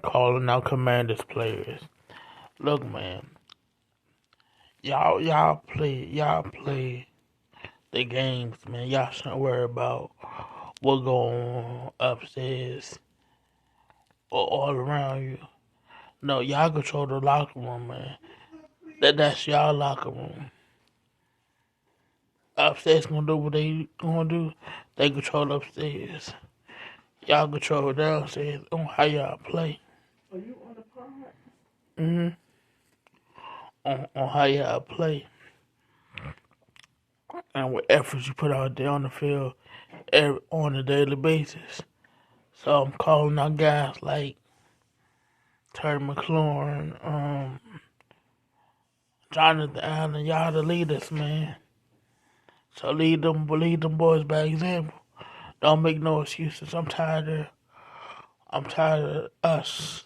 calling out Commanders players. Look, man, y'all play the games, man. Y'all shouldn't worry about what going on upstairs or all around you. No, y'all control the locker room, man. That's y'all locker room. Upstairs gonna do what they gonna do. They control upstairs. Y'all control downstairs on how y'all play. Are you on the pod? Hmm. On how y'all play and what efforts you put out there on the field on a daily basis. So I'm calling out guys like Terry McLaurin, Jonathan Allen. Y'all the leaders, man. So lead them boys by example. Don't make no excuses. I'm tired of us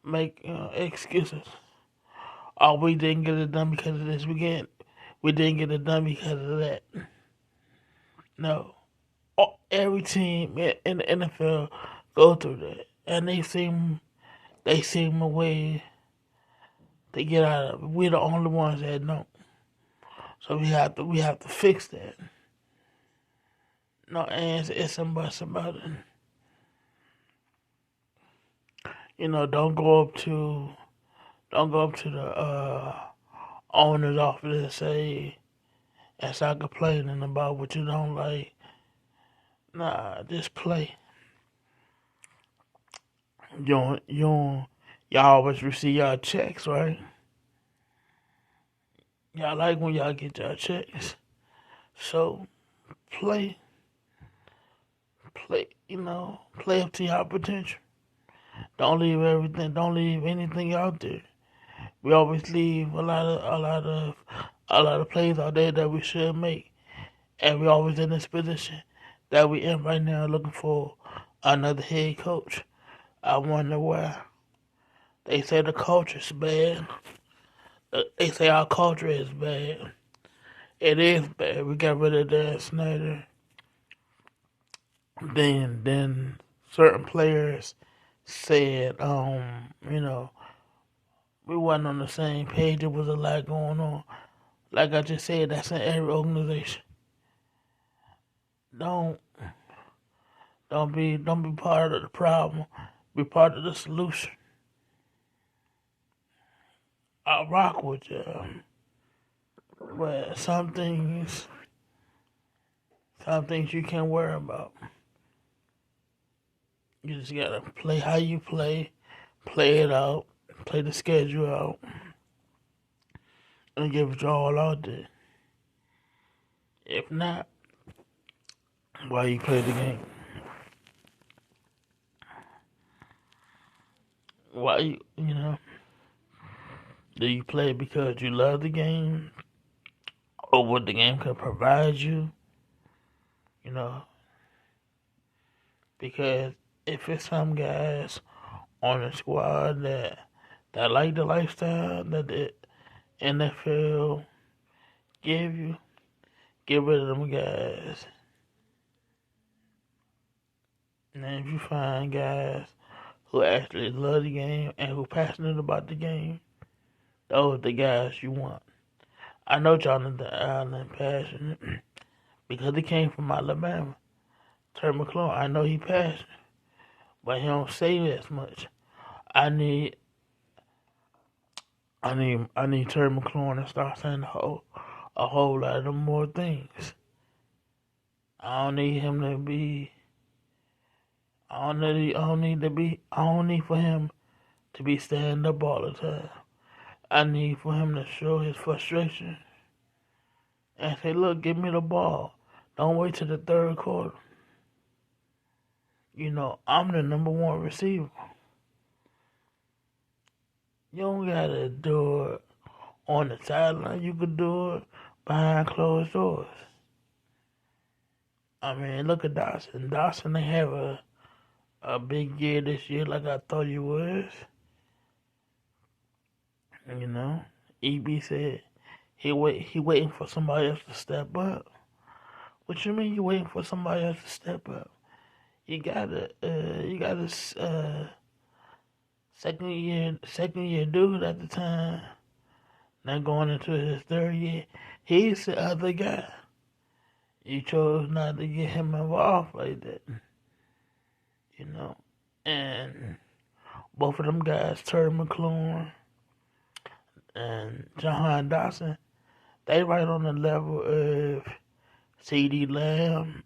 making excuses. Oh, we didn't get it done because of this. We didn't get it done because of that. No, every team in the NFL go through that, and they seem a way to get out of it. We're the only ones that don't, so we have to fix that. No ands, ifs, and buts about it. Don't go up to the owner's office and start complaining about what you don't like. Nah, just play. Y'all always receive y'all checks, right? Y'all like when y'all get y'all checks. So play, play up to your potential. Don't leave anything out there. We always leave a lot of plays out there that we should make, and we always in this position that we in right now, looking for another head coach. I wonder why. They say the culture's bad. They say our culture is bad. It is bad. We got rid of Dan Snyder. Then certain players said, we wasn't on the same page. There was a lot going on. Like I just said, that's in every organization. Don't don't be part of the problem. Be part of the solution. I rock with you, but some things you can't worry about. You just gotta play how you play it out, play the schedule out, and give it your all out there. If not, why you play the game? Why do you play because you love the game or what the game can provide you? You know, because if it's some guys on the squad that like the lifestyle that the NFL give you, get rid of them guys. And if you find guys who actually love the game and who passionate about the game, those are the guys you want. I know Jonathan Allen passionate because he came from Alabama. Terry McLaurin, I know he passionate, but he don't say as much. I need I need Terry McLaurin to start saying a whole lot of more things. I don't need him to be. I don't need for him to be standing up all the time. I need for him to show his frustration and say, "Look, give me the ball. Don't wait till the third quarter. I'm the number one receiver. You don't gotta do it on the sideline. You could do it behind closed doors." I mean, look at Dawson. Dawson they have a big year this year, like I thought he was. You know, EB said he waiting for somebody else to step up. What you mean you waiting for somebody else to step up? You gotta second year dude at the time. Now going into his third year, he's the other guy. You chose not to get him involved like that, you know. And both of them guys, Terry McLaurin and Jahan Dotson, they right on the level of CeeDee Lamb,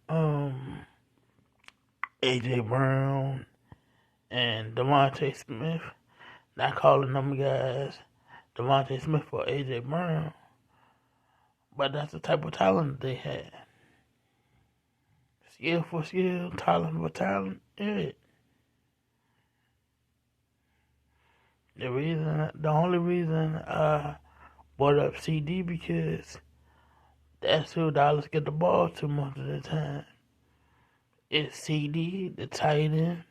AJ Brown, and Devontae Smith. Not calling them guys Devontae Smith or AJ Brown, but that's the type of talent they had. Skill for skill, talent for talent. Yeah. The only reason I brought up CD because that's who Dallas get the ball to most of the time. It's CD, the tight end,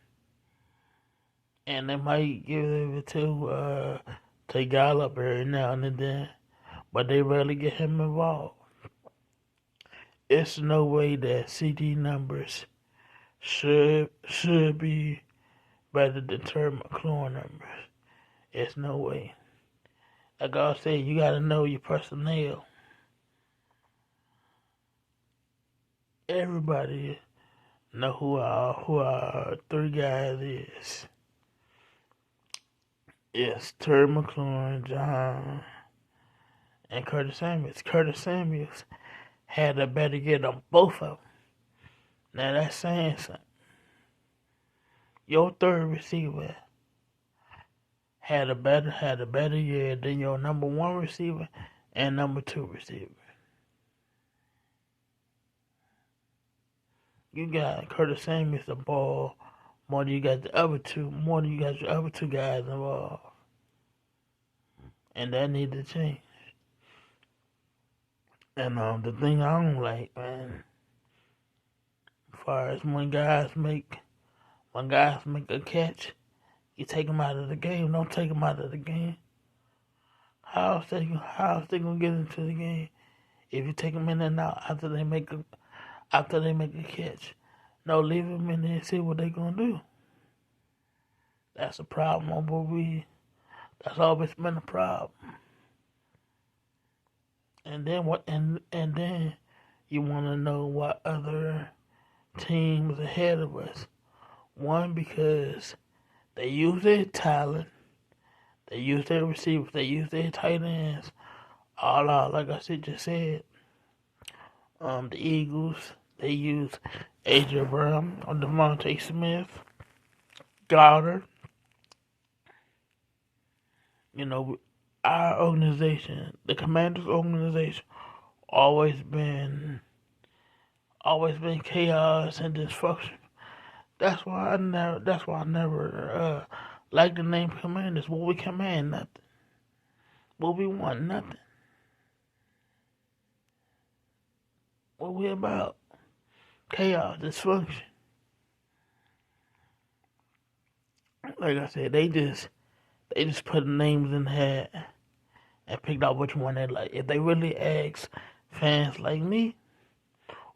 and they might give it to Gallup every now and then, but they rarely get him involved. It's no way that CD numbers should be better than Terry McLaurin numbers. It's no way. Like I said, you gotta know your personnel. Everybody know who our three guys is. It's Terry McLaurin, John, and Curtis Samuels. Curtis Samuels had a better year than both of them. Now that's saying something. Your third receiver had a better year than your number one receiver and number two receiver. You got Curtis Samuels the ball more than you got your other two guys involved. And that need to change. And the thing I don't like, man, as far as when guys make a catch, you take them out of the game. Don't take them out of the game. How else they gonna get into the game if you take them in and out after they make a catch? No, leave them in there and see what they gonna do. That's a problem, but that's always been a problem. And then what? And then you want to know what other teams ahead of us. One, because they use their talent, they use their receivers, they use their tight ends. All out, like I just said. The Eagles, they use AJ Brown or Devontae Smith, Goddard. You know, our organization, the Commanders organization, always been chaos and dysfunction. That's why I never liked the name Commanders. What we command, nothing. What we want, nothing. What we about? Chaos, dysfunction. Like I said, they just put names in the hat and picked out which one they like. If they really ask fans like me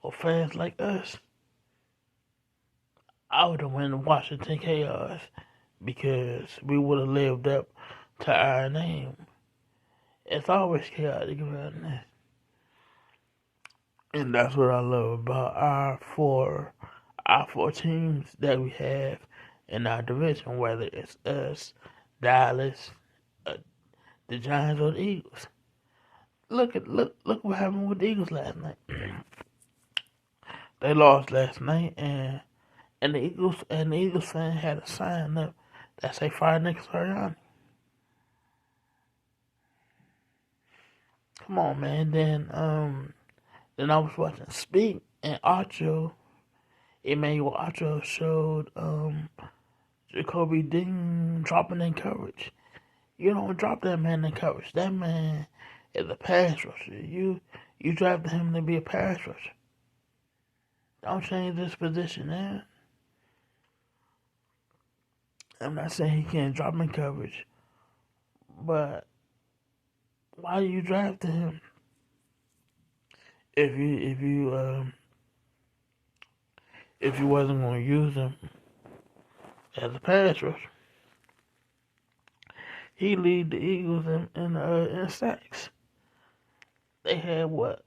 or fans like us, I would have went Washington Chaos because we would have lived up to our name. It's always chaotic around this. And that's what I love about our four teams that we have in our division, whether it's us, Dallas, the Giants, or the Eagles. Look what happened with the Eagles last night. They lost last night, and the Eagles fan had a sign up that say "Fire Nick Sirianni." Come on, man. Then I was watching Speak, and Emmanuel Acho showed Jacoby Dean dropping in coverage. You don't drop that man in coverage. That man is a pass rusher. You drafted him to be a pass rusher. Don't change this position, man. I'm not saying he can't drop in coverage, but why you drafted him if you wasn't going to use him as a pass rusher? He lead the Eagles in sacks. They had what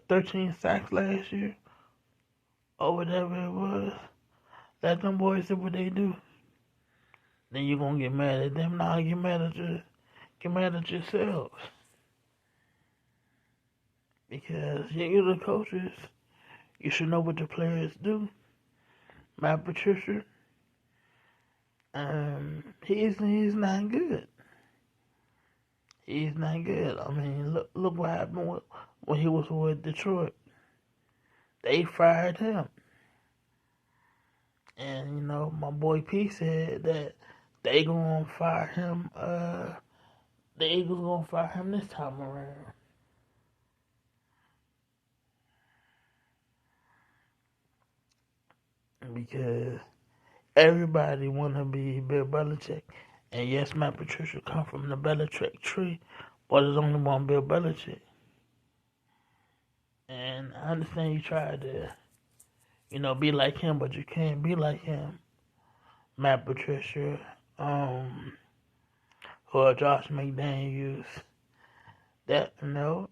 13 sacks last year or whatever it was. Let them boys do what they do. Then you gonna get mad at them. Now get mad at yourselves because you're the coaches. You should know what the players do. Matt Patricia, he's not good. He's not good. I mean, look what happened when he was with Detroit. They fired him. And, you know, my boy P said that they gonna fire him, the Eagles gonna fire him this time around. Because everybody wanna be Bill Belichick. And yes, Matt Patricia come from the Belichick tree, but there's only one Bill Belichick. And I understand you tried to, you know, be like him, but you can't be like him. Matt Patricia, or Josh McDaniels. That, you know,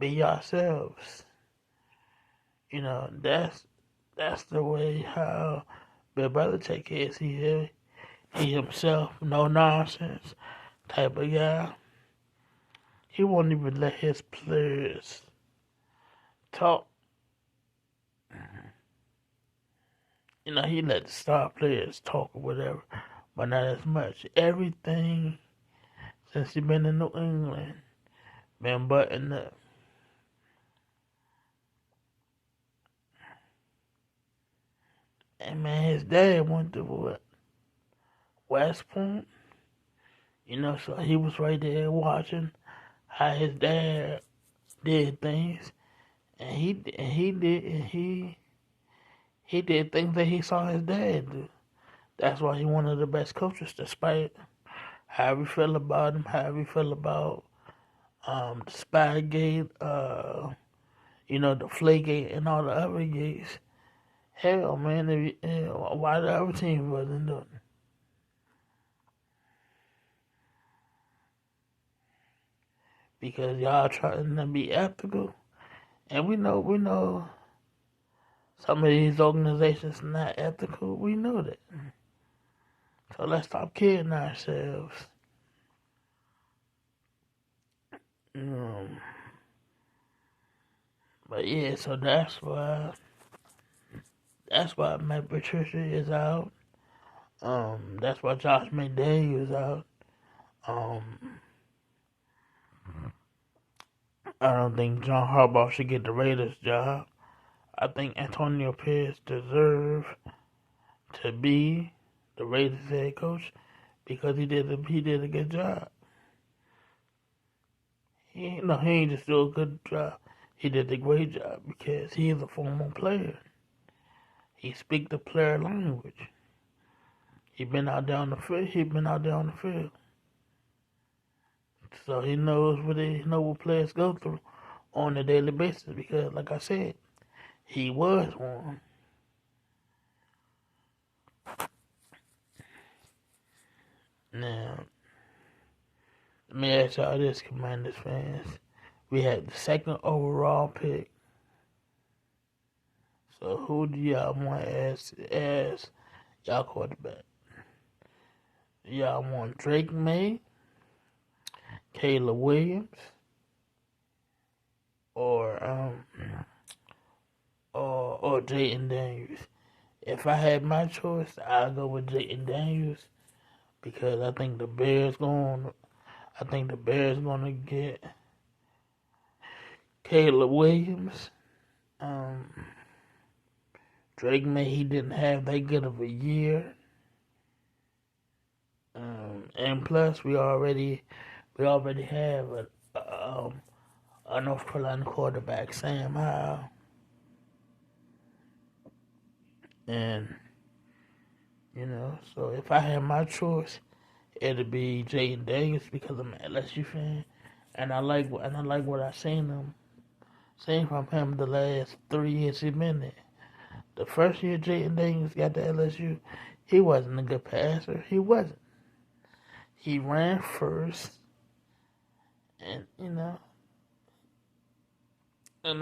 be yourselves. You know, that's the way how Bill Belichick is. He himself, no nonsense type of guy. He won't even let his players talk. You know, he let the star players talk or whatever, but not as much. Everything since he been in New England been buttoned up. And man, his dad went to what? West Point? You know, so he was right there watching how his dad did things, and he did things that he saw his dad do. That's why he one of the best coaches, despite how we feel about him, how we feel about the Spygate, you know, the Flakegate, and all the other gates. Hell, man, why the other team wasn't doing it? Because y'all trying to be ethical, and we know some of these organizations are not ethical. We know that. So let's stop kidding ourselves. But yeah, so that's why Matt Patricia is out. That's why Josh McDaniels is out. I don't think John Harbaugh should get the Raiders job. I think Antonio Pierce deserves to be the Raiders head coach because he did a good job. He ain't just do a good job. He did a great job because he is a former player. He speak the player language. He been out there on the field. So he knows what players go through on a daily basis because, like I said, he was one. Now, let me ask y'all this, Commanders fans. We had the second overall pick. So who do y'all want as y'all quarterback? Y'all want Drake May, Caleb Williams, or Jayden Daniels? If I had my choice, I'd go with Jayden Daniels because I think the Bears gonna get Caleb Williams. Drake May, he didn't have that good of a year. And plus, we already have a North Carolina quarterback, Sam Howell. And, you know, so if I had my choice, it'd be Jayden Daniels because I'm an LSU fan. And I like what I seen from him the last 3 years he been there. The first year Jayden Daniels got to LSU, he wasn't a good passer. He wasn't. he ran first, and and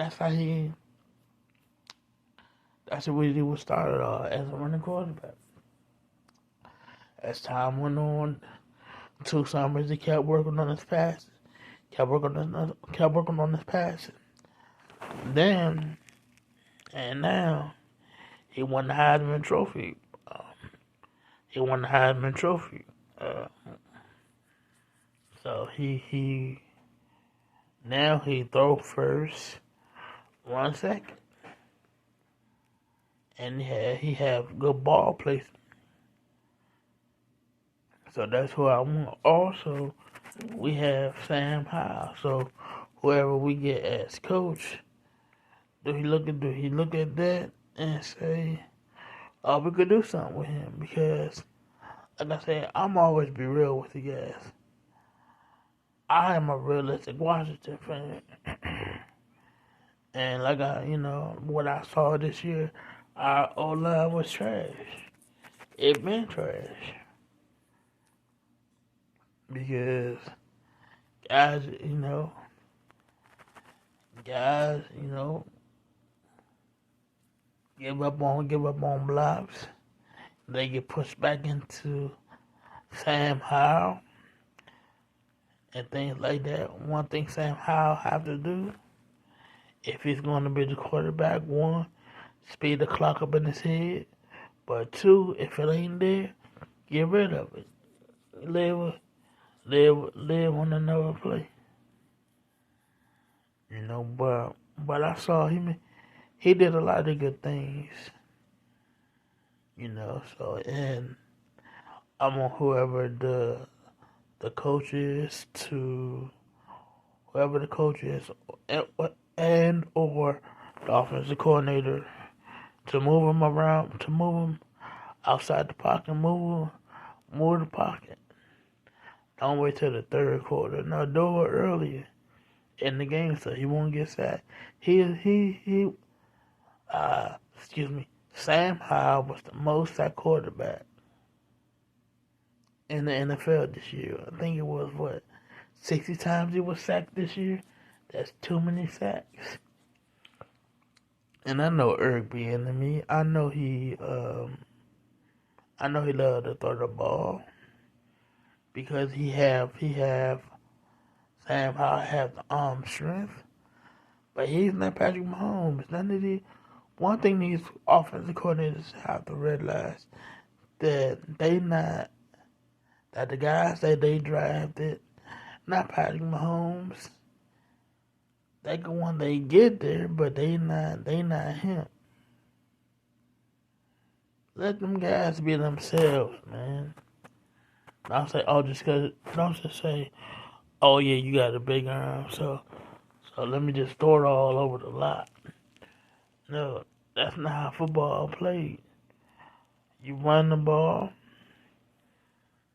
that's what he was started as a running quarterback. As time went on, 2 summers he kept working on his passes, kept working on his passes. Then and now he won the Heisman Trophy. He won the Heisman Trophy. Uh, so he now he throw first, run second, and he have good ball placement. So that's who I want. Also, we have Sam Howell. So whoever we get as coach, do he look at that and say, oh, we could do something with him? Because like I said, I'm always be real with you guys. I am a realistic Washington fan. And what I saw this year, our O-line was trash. It been trash. Because guys, guys, give up on blocks. They get pushed back into Sam Howell and things like that. One thing Sam Howell have to do, if he's going to be the quarterback, one, speed the clock up in his head. But two, if it ain't there, get rid of it. Live on another play. But I saw him. He did a lot of good things. So and I'm on the coach is to whoever the coach is and or the offensive coordinator to move him around, to move him outside the pocket, move the pocket. Don't wait till the third quarter. No, do it earlier in the game so he won't get sacked. Excuse me. Sam Howell was the most sacked quarterback in the NFL this year. I think it was 60 times he was sacked this year. That's too many sacks. And I know Eric Bieniemy. I know he loved to throw the ball because he have Sam Howell have the arm strength, but he's not Patrick Mahomes. One thing these offensive coordinators have to realize that that the guys that they drafted, not Patrick Mahomes. They go when they get there, but they not him. Let them guys be themselves, man. Don't just say, oh yeah, you got a big arm, so let me just throw it all over the lot. No, that's not how football played. You run the ball,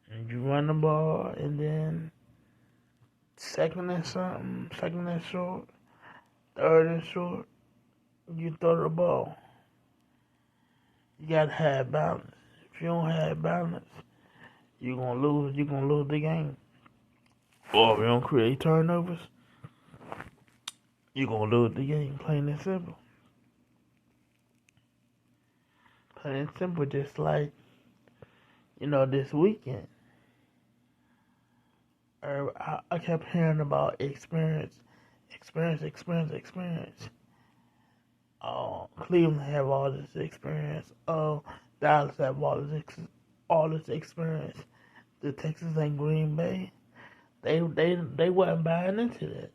and then second and short, third and short, you throw the ball. You gotta have balance. If you don't have balance, you're gonna lose the game. Or if you don't create turnovers, you're gonna lose the game. Plain and simple. Plain and simple, just like, this weekend. I kept hearing about experience. Cleveland have all this experience. Dallas have all this experience. The Texas and Green Bay, they wasn't buying into that.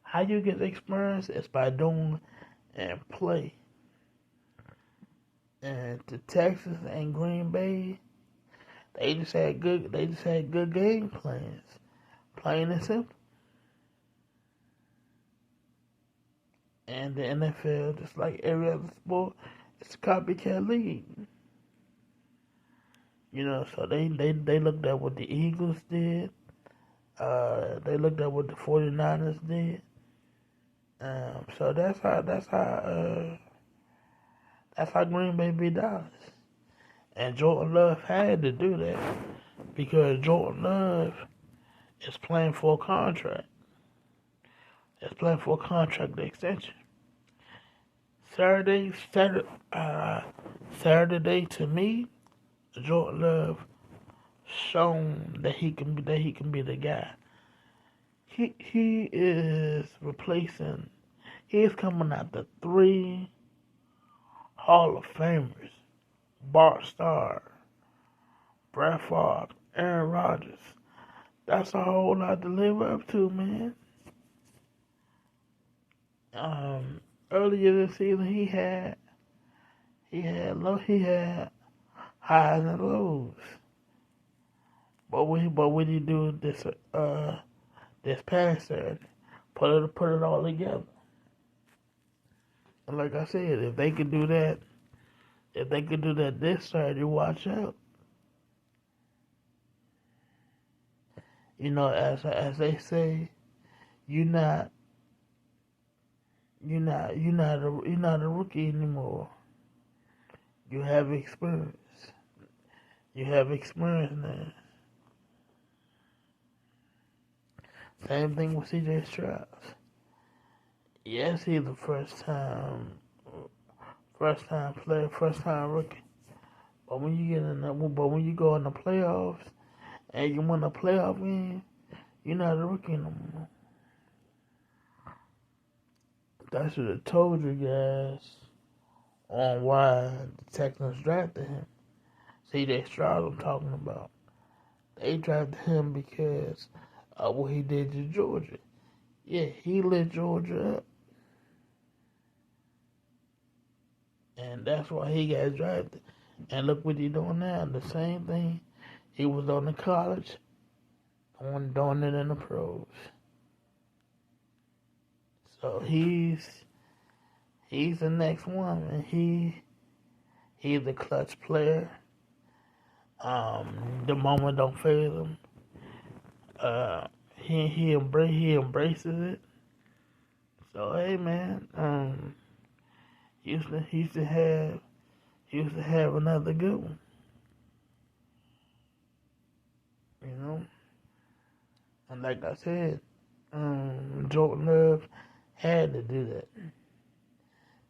How you get experience is by doing and play. And the Texas and Green Bay, they just had good game plans. Plain and simple. And the NFL, just like every other sport, it's a copycat league. So they looked at what the Eagles did. They looked at what the 49ers did. So that's how Green Bay beat Dallas. And Jordan Love had to do that because Jordan Love is playing for a contract. It's playing for a contract extension. Saturday to me, Jordan Love shown that he can be the guy. He is replacing. He's coming after three Hall of Famers: Bart Starr, Brett Favre, Aaron Rodgers. That's a whole lot to live up to, man. Earlier this season, he had highs and lows. But what he do this past Saturday, put it all together. And like I said, if they could do that this Saturday, watch out. You know, as they say, you're not a rookie anymore. You have experience. You have experience now. Same thing with CJ Stroud. Yes, he's a first time player, first time rookie. But when you go in the playoffs and you win a playoff game, you're not a rookie no more. I should have told you guys on why the Texans drafted him. CJ Stroud I'm talking about. They drafted him because of what he did to Georgia. Yeah, he lit Georgia up. And that's why he got drafted. And look what he's doing now. The same thing he was doing in college, doing it in the pros. So he's the next one, and he's a clutch player. The moment don't faze him. He embraces it. So hey man, Houston have another good one. You know? And like I said, Jordan Love had to do that.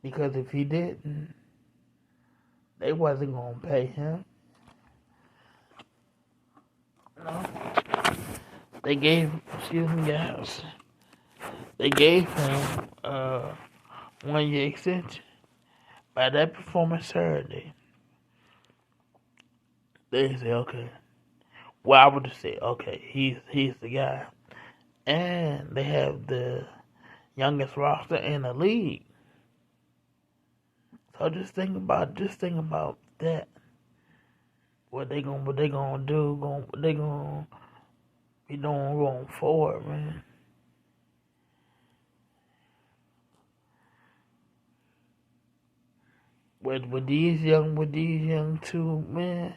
Because if he didn't, they wasn't gonna pay him. No. They gave him 1 year extension. By that performance Saturday, they say, okay. Well, I would just say, okay, he's the guy. And they have the youngest roster in the league. So just think about that. What they gonna do? What they gonna be doing going forward, man. With these young two, man,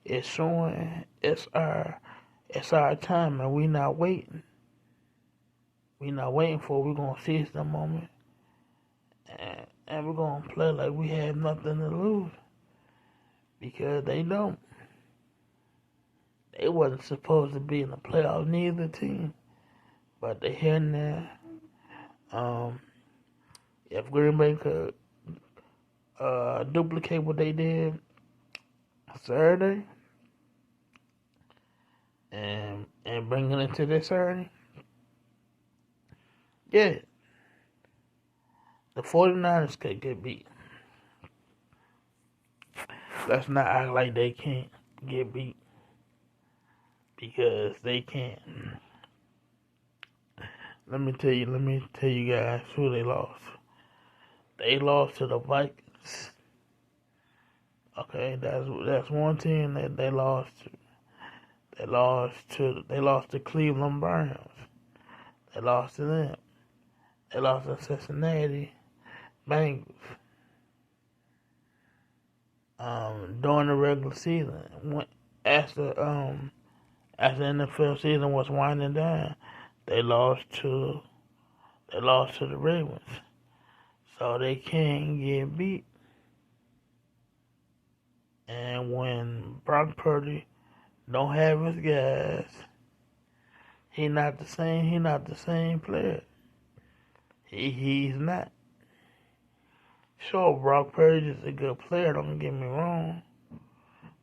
it's showing it's our time, and we not waiting. We not waiting for it. We're gonna seize the moment, and we're gonna play like we have nothing to lose, because they don't. They wasn't supposed to be in the playoffs, neither team, but they here now. If Green Bay could duplicate what they did Saturday and bring it into this Saturday, yeah, the 49ers could get beat. Let's not act like they can't get beat, because they can't. Let me tell you guys who they lost. They lost to the Vikings. Okay, that's one team that they lost to. They lost to Cleveland Browns. They lost to them. They lost to Cincinnati Bengals. During the regular season, as the NFL season was winding down, they lost to the Ravens. So they can't get beat. And when Brock Purdy Don't have his guys. He not the same. He not the same player. He's not. Sure, Brock Purdy is a good player. Don't get me wrong.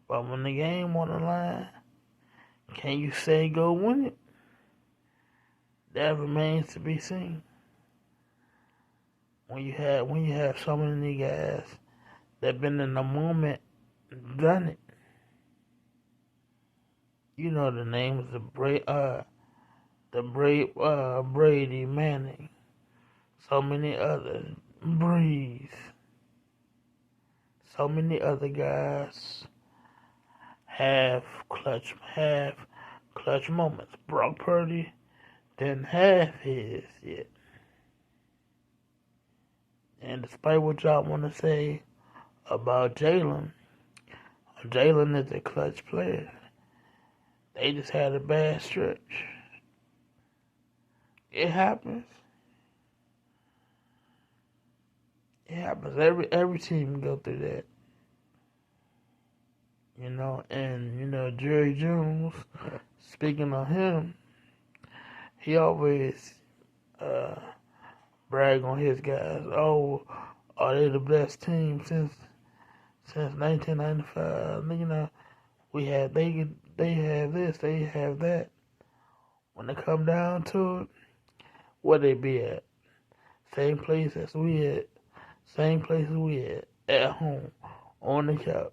But when the game on the line, can you say go win it? That remains to be seen. When you have so many guys that been in the moment, done it. You know the names of Brady, Manning, so many others, Breeze, so many other guys have clutch moments. Brock Purdy didn't have his yet. And despite what y'all want to say about Jalen is a clutch player. They just had a bad stretch. It happens. It happens. Every team go through that. And Jerry Jones, speaking of him, he always brag on his guys. Oh, are they the best team since 1995? We had they have this, they have that. When it come down to it, where they be at? Same place as we at. Same place as we at home, on the couch.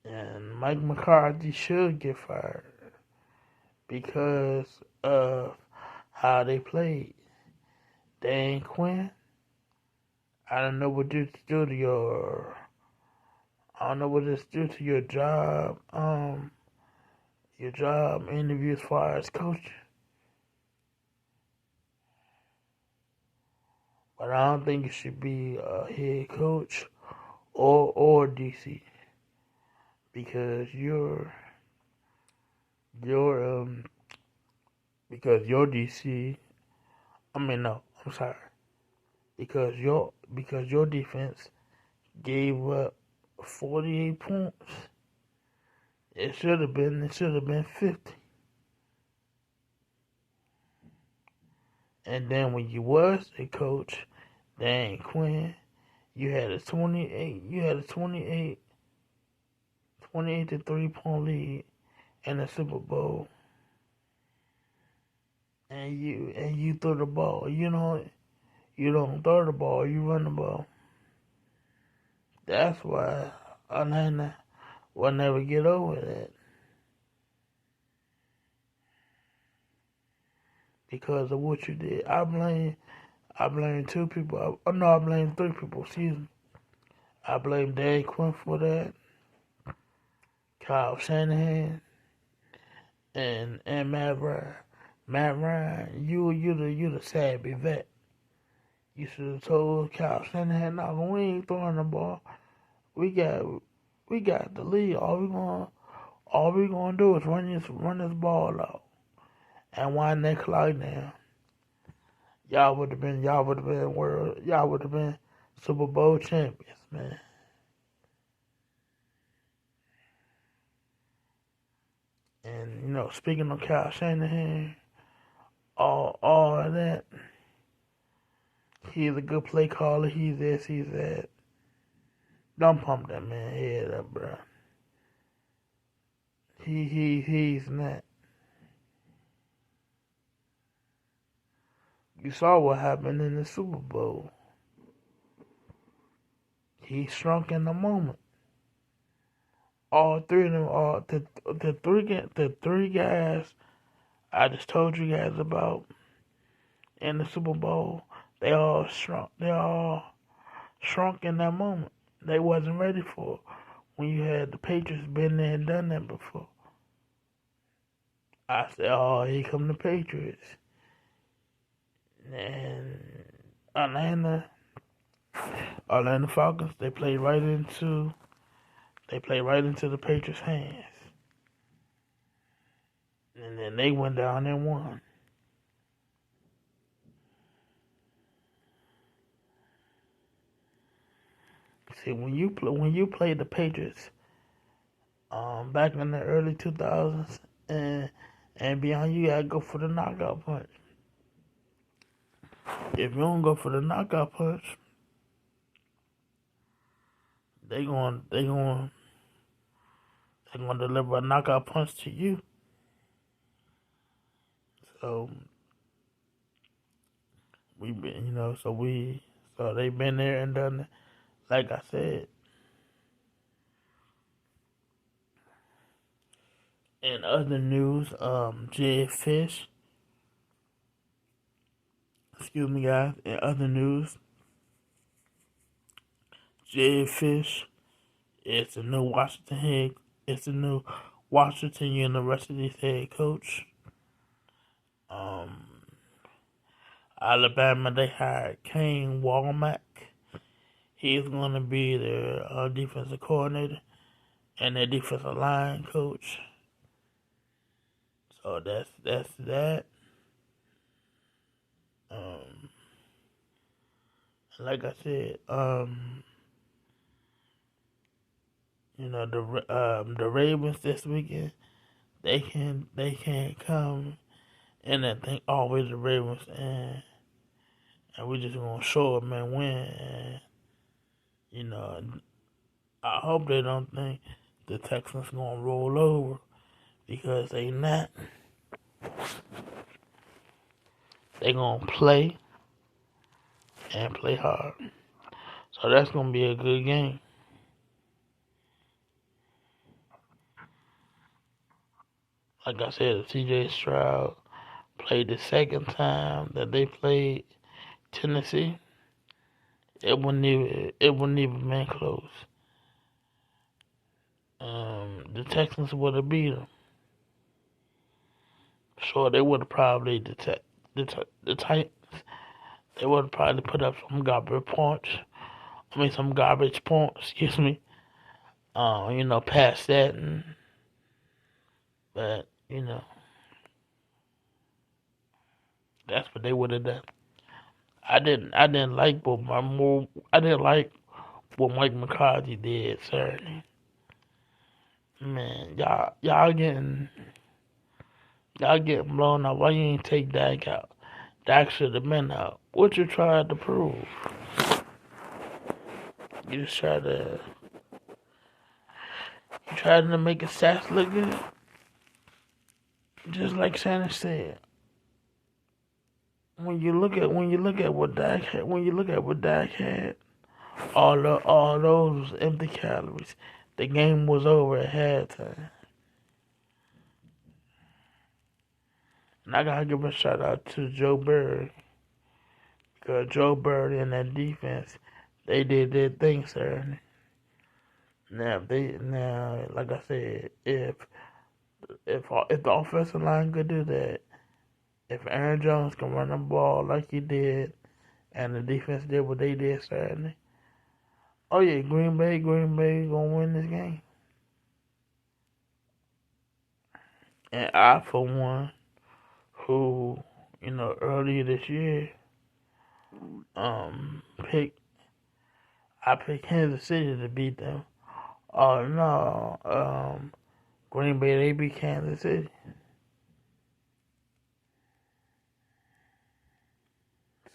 And Mike McCarthy should get fired because of how they played. Dan Quinn, I don't know what this do to your job, your job interview as far as coaching. But I don't think it should be a head coach or DC because your because your DC. I mean no, I'm sorry. Because your defense gave up 48 points. It should have been 50. And then when you was a coach, Dan Quinn, you had a 28 to 3-point lead in the Super Bowl. And you throw the ball. You don't throw the ball, you run the ball. That's why Atlanta will never get over that. Because of what you did. I blame 2 people. I blame 3 people, excuse me. I blame Dan Quinn for that, Kyle Shanahan, and Matt Ryan. Matt Ryan, you the savvy vet. You should have told Kyle Shanahan, no, we ain't throwing the ball. We got the lead. All we gonna do is run this ball out and wind that clock down. Y'all would have been Super Bowl champions, man. And speaking of Kyle Shanahan, all of that, he's a good play caller. He's this, he's that. Don't pump that man head up, bro. He's not. You saw what happened in the Super Bowl. He shrunk in the moment. All 3 of them, the three guys I just told you guys about in the Super Bowl, they all shrunk. They all shrunk in that moment. They wasn't ready for it. When you had the Patriots been there and done that before. I said, oh, here come the Patriots. And Atlanta Falcons, they played right into the Patriots' hands. And then they went down and won. See, when you play the Patriots, back in the early 2000s and beyond, you gotta go for the knockout punch. If you don't go for the knockout punch, they gonna deliver a knockout punch to you. So we've been, so they've been there and done it. Like I said, in other news, Jed Fish, excuse me, guys. In other news, Jed Fish is the new Washington University's head coach. Alabama, they hired Kane Wommack. He's going to be their defensive coordinator and their defensive line coach. So that's that. Like I said, the Ravens this weekend, they can't come and I think always the Ravens and we just gonna show them and win. And, I hope they don't think the Texans gonna roll over because they not. They gonna play and play hard. So that's gonna be a good game. Like I said, CJ Stroud played the second time that they played Tennessee. It wouldn't even been close. The Texans would have beat them. Sure, they would have probably the Titans. They would have probably put up some garbage points. Some garbage points. Excuse me. Past that, but that's what they would have done. I didn't like what Mike McCarthy did, certainly. Man, y'all getting blown out. Why you ain't take Dak out? Dak should have been out. What you tried to prove? You just tried to make his stats look good. Just like Santa said. When you look at what Dak had, all those empty calories. The game was over at halftime. And I gotta give a shout out to Joe Burrow. Because Joe Burrow and that defense, they did their thing, sir. Now, like I said, if the offensive line could do that, if Aaron Jones can run the ball like he did, and the defense did what they did Saturday, oh yeah, Green Bay gonna win this game. And I, for one, who earlier this year, picked Kansas City to beat them. Oh no, Green Bay they beat Kansas City.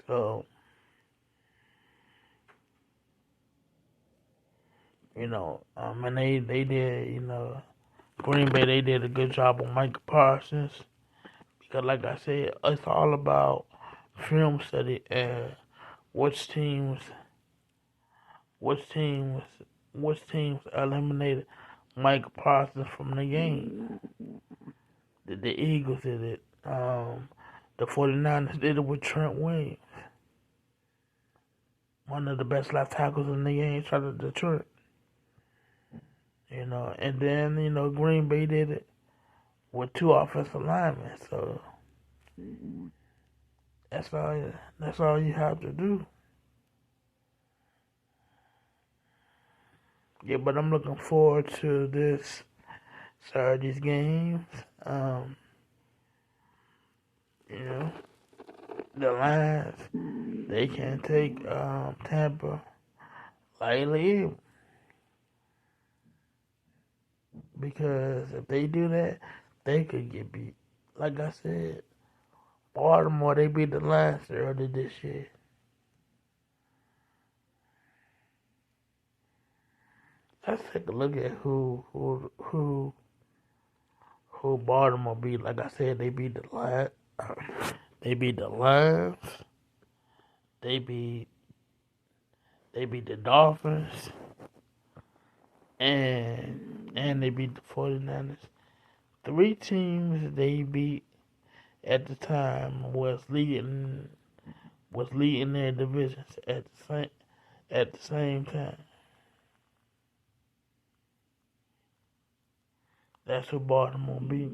So and they did Green Bay they did a good job on Micah Parsons because like I said, it's all about film study and which teams eliminated Micah Parsons from the game. The Eagles did it. The 49ers did it with Trent Williams. One of the best left tackles in the game, shout out to Trent. And then, Green Bay did it with two offensive linemen. So that's all you have to do. Yeah, but I'm looking forward to this Saturday's games. The Lions, they can take Tampa Lately, because if they do that, they could get beat. Like I said, Baltimore, they beat the Lions earlier this year. Let's take a look at who Baltimore beat. Like I said, they beat the Lions. They beat the Lions. They beat the Dolphins. And they beat the 49ers. Three teams they beat at the time was leading their divisions at the same time. That's who Baltimore beat.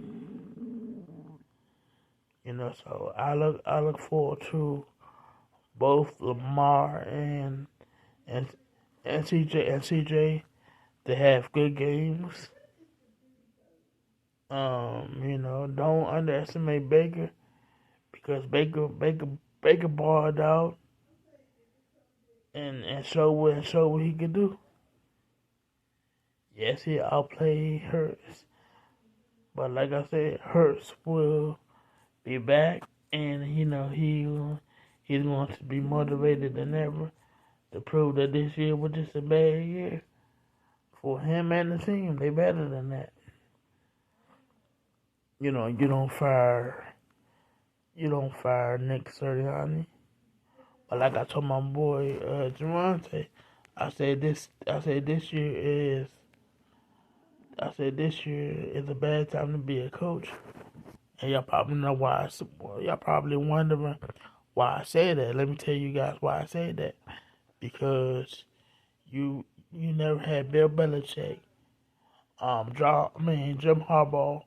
So I look forward to both Lamar and CJ to have good games. Don't underestimate Baker because Baker balled out and show what he could do. Yes, he outplayed Hurts, but like I said, Hurts will be back, and he's going to be motivated than ever to prove that this year was just a bad year for him and the team. They better than that. You don't fire Nick Sirianni. But like I told my boy Javante, I said this year is a bad time to be a coach. And y'all probably know why. Y'all probably wondering why I say that. Let me tell you guys why I say that. Because you never had Bill Belichick. Jim Harbaugh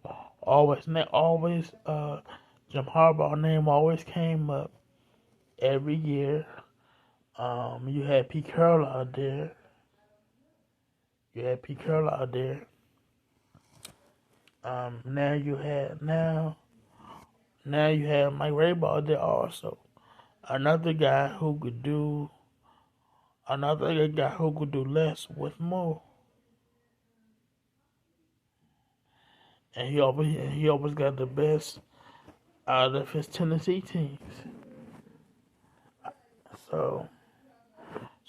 Jim Harbaugh name always came up every year. You had Pete Carroll out there. Now you have Mike Rabel there also. Another guy who could do less with more. And he always got the best out of his Tennessee teams. So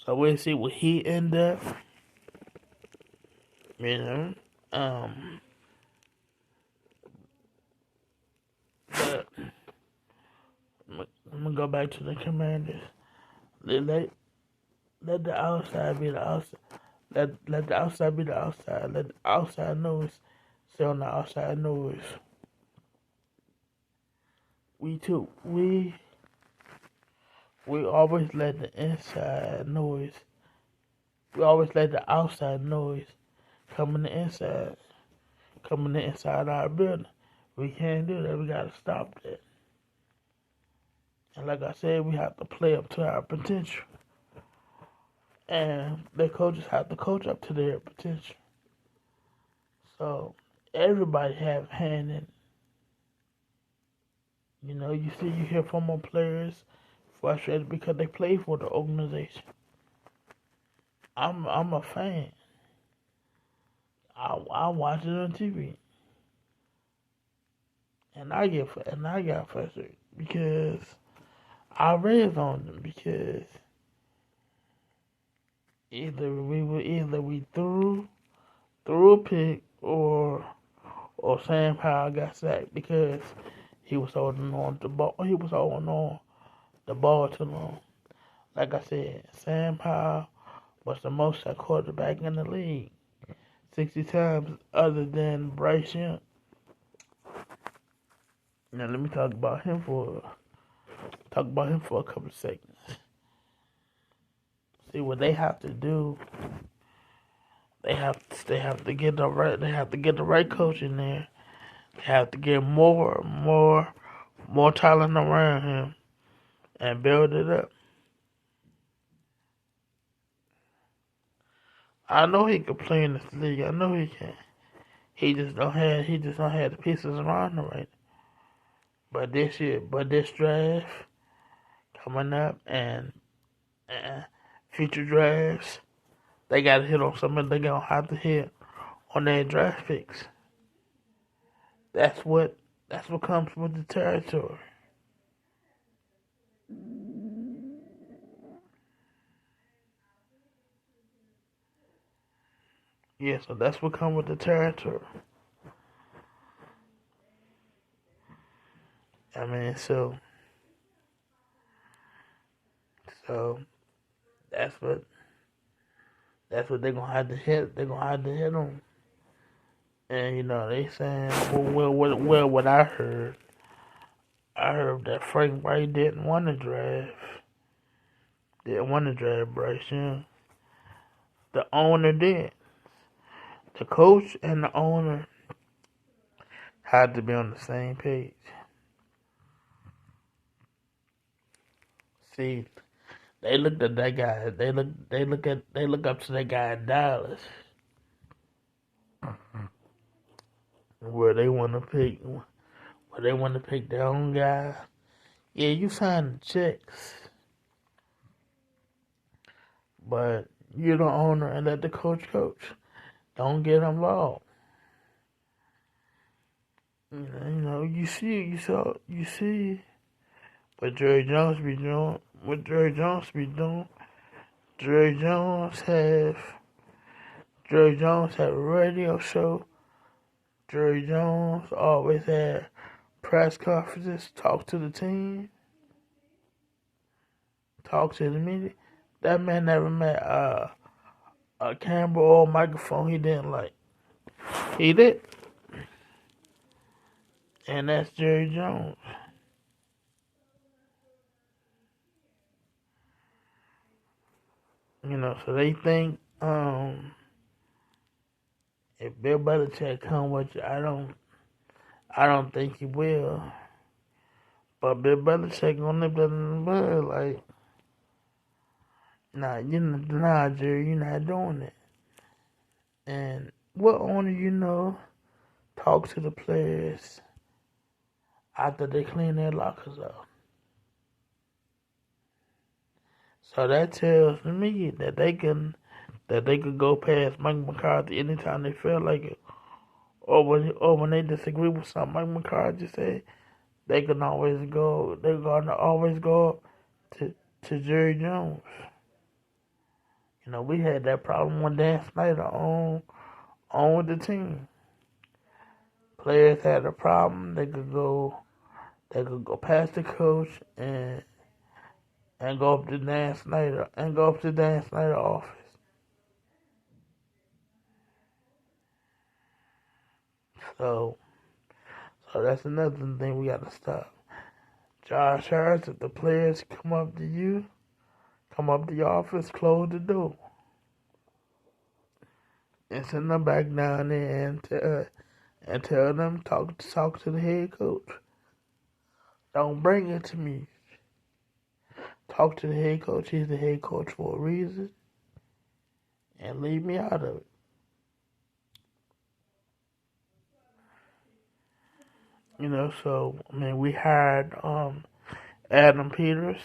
we'll see what he end up. But I'm gonna go back to the Commanders. Let the outside be the outside. Let the outside be the outside. Let the outside noise stay on the outside noise. We always let the inside noise. We always let the outside noise come in the inside our building. We can't do that. We gotta stop that. And like I said, we have to play up to our potential. And the coaches have to coach up to their potential. So everybody have a hand in it. You hear former players frustrated because they play for the organization. I'm a fan. I watch it on TV. And I got frustrated because I raised on them because either we threw a pick or Sam Howell got sacked because he was holding on the ball. He was holding on the ball too long. Like I said, Sam Howell was the most sacked quarterback in the league, 60 times, other than Bryce Young. Now let me talk about him for a couple of seconds. See what they have to do. They have to get the right coach in there. They have to get more talent around him and build it up. I know he can play in this league. I know he can. He just don't have the pieces around him right. But this draft coming up and future drafts, they got to hit on something. They gonna have to hit on their draft picks. That's what comes with the territory. Yeah, so that's what comes with the territory. I mean, so that's what they're gonna have to hit. They're gonna have to hit on. And they saying, what I heard that Frank Wright didn't want to draft. Didn't want to draft Bryce Young. The owner did. The coach and the owner had to be on the same page. See, they looked at that guy. They look up to that guy in Dallas, where they want to pick their own guy. Yeah, you sign the checks, but you're the owner and let the coach coach. Don't get involved. You see what Jerry Jones be doing. What Jerry Jones be doing. Jerry Jones have a radio show. Jerry Jones always had press conferences, talk to the team, talk to the media. That man never met a camera or a microphone he didn't like. He did. And that's Jerry Jones. So they think if Bill Belichick come with you, I don't think he will. But Bill Belichick gonna nip that in the bud, like, nah, Jerry, you're not doing it. And what owner talk to the players after they clean their lockers up? So that tells me that they could go past Mike McCarthy anytime they feel like it, or when they disagree with something Mike McCarthy say, they can always go. They're gonna always go to Jerry Jones. We had that problem when Dan Snyder on with the team. Players had a problem. They could go past the coach and go up to Dan Snyder office. So that's another thing we gotta stop. Josh Harris, if the players come up to your office, close the door. And send them back down there and tell them talk to the head coach. Don't bring it to me. Talk to the head coach. He's the head coach for a reason. And leave me out of it. We hired Adam Peters,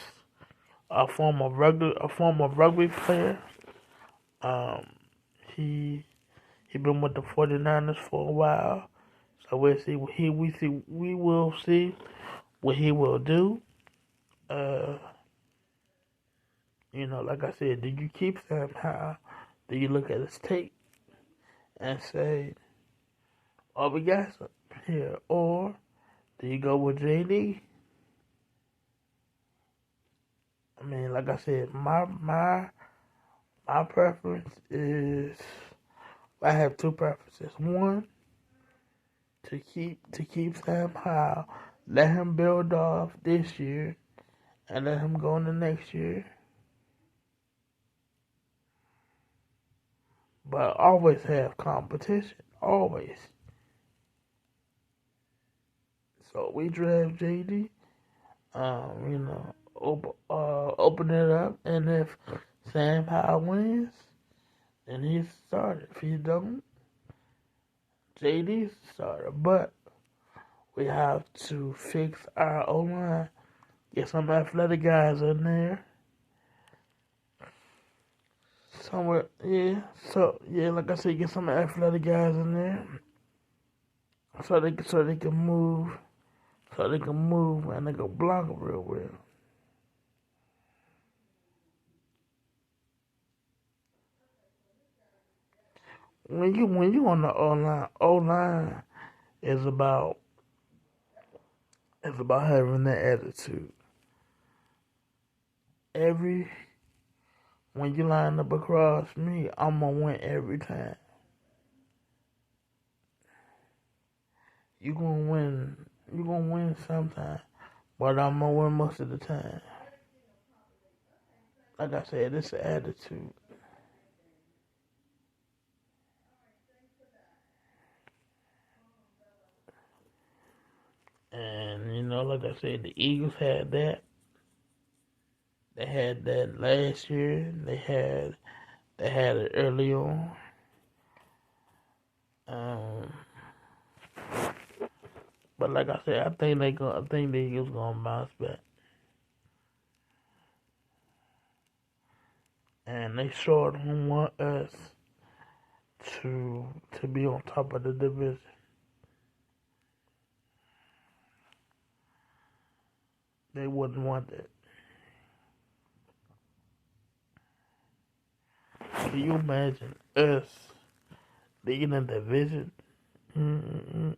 a former rugby player. He been with the 49ers for a while. So we will see what he will do. Like I said, do you keep Sam Howell? Do you look at his tape and say, "Oh, we got something here," or do you go with JD? I mean, like I said, my preference is, I have two preferences. One, to keep Sam Howell, let him build off this year, and let him go into next year. But always have competition, always. So we draft JD, open it up, and if Sam Howell wins, then he's the starter. If he don't, JD's the starter. But we have to fix our O-line, get some athletic guys in there, somewhere, yeah. So yeah, like I said, get some athletic guys in there, so they can move, and they can block real well. When you on the O line is about having that attitude. Every When you line up across me, I'm gonna win every time. You gonna win. You gonna win sometime, but I'm gonna win most of the time. Like I said, it's an attitude. And like I said, the Eagles had that. They had that last year. They had it early on. Um, but like I said, I think the Eagles gonna bounce back. And they sure don't want us to be on top of the division. They wouldn't want that. Can you imagine us being in the division? Mm-mm.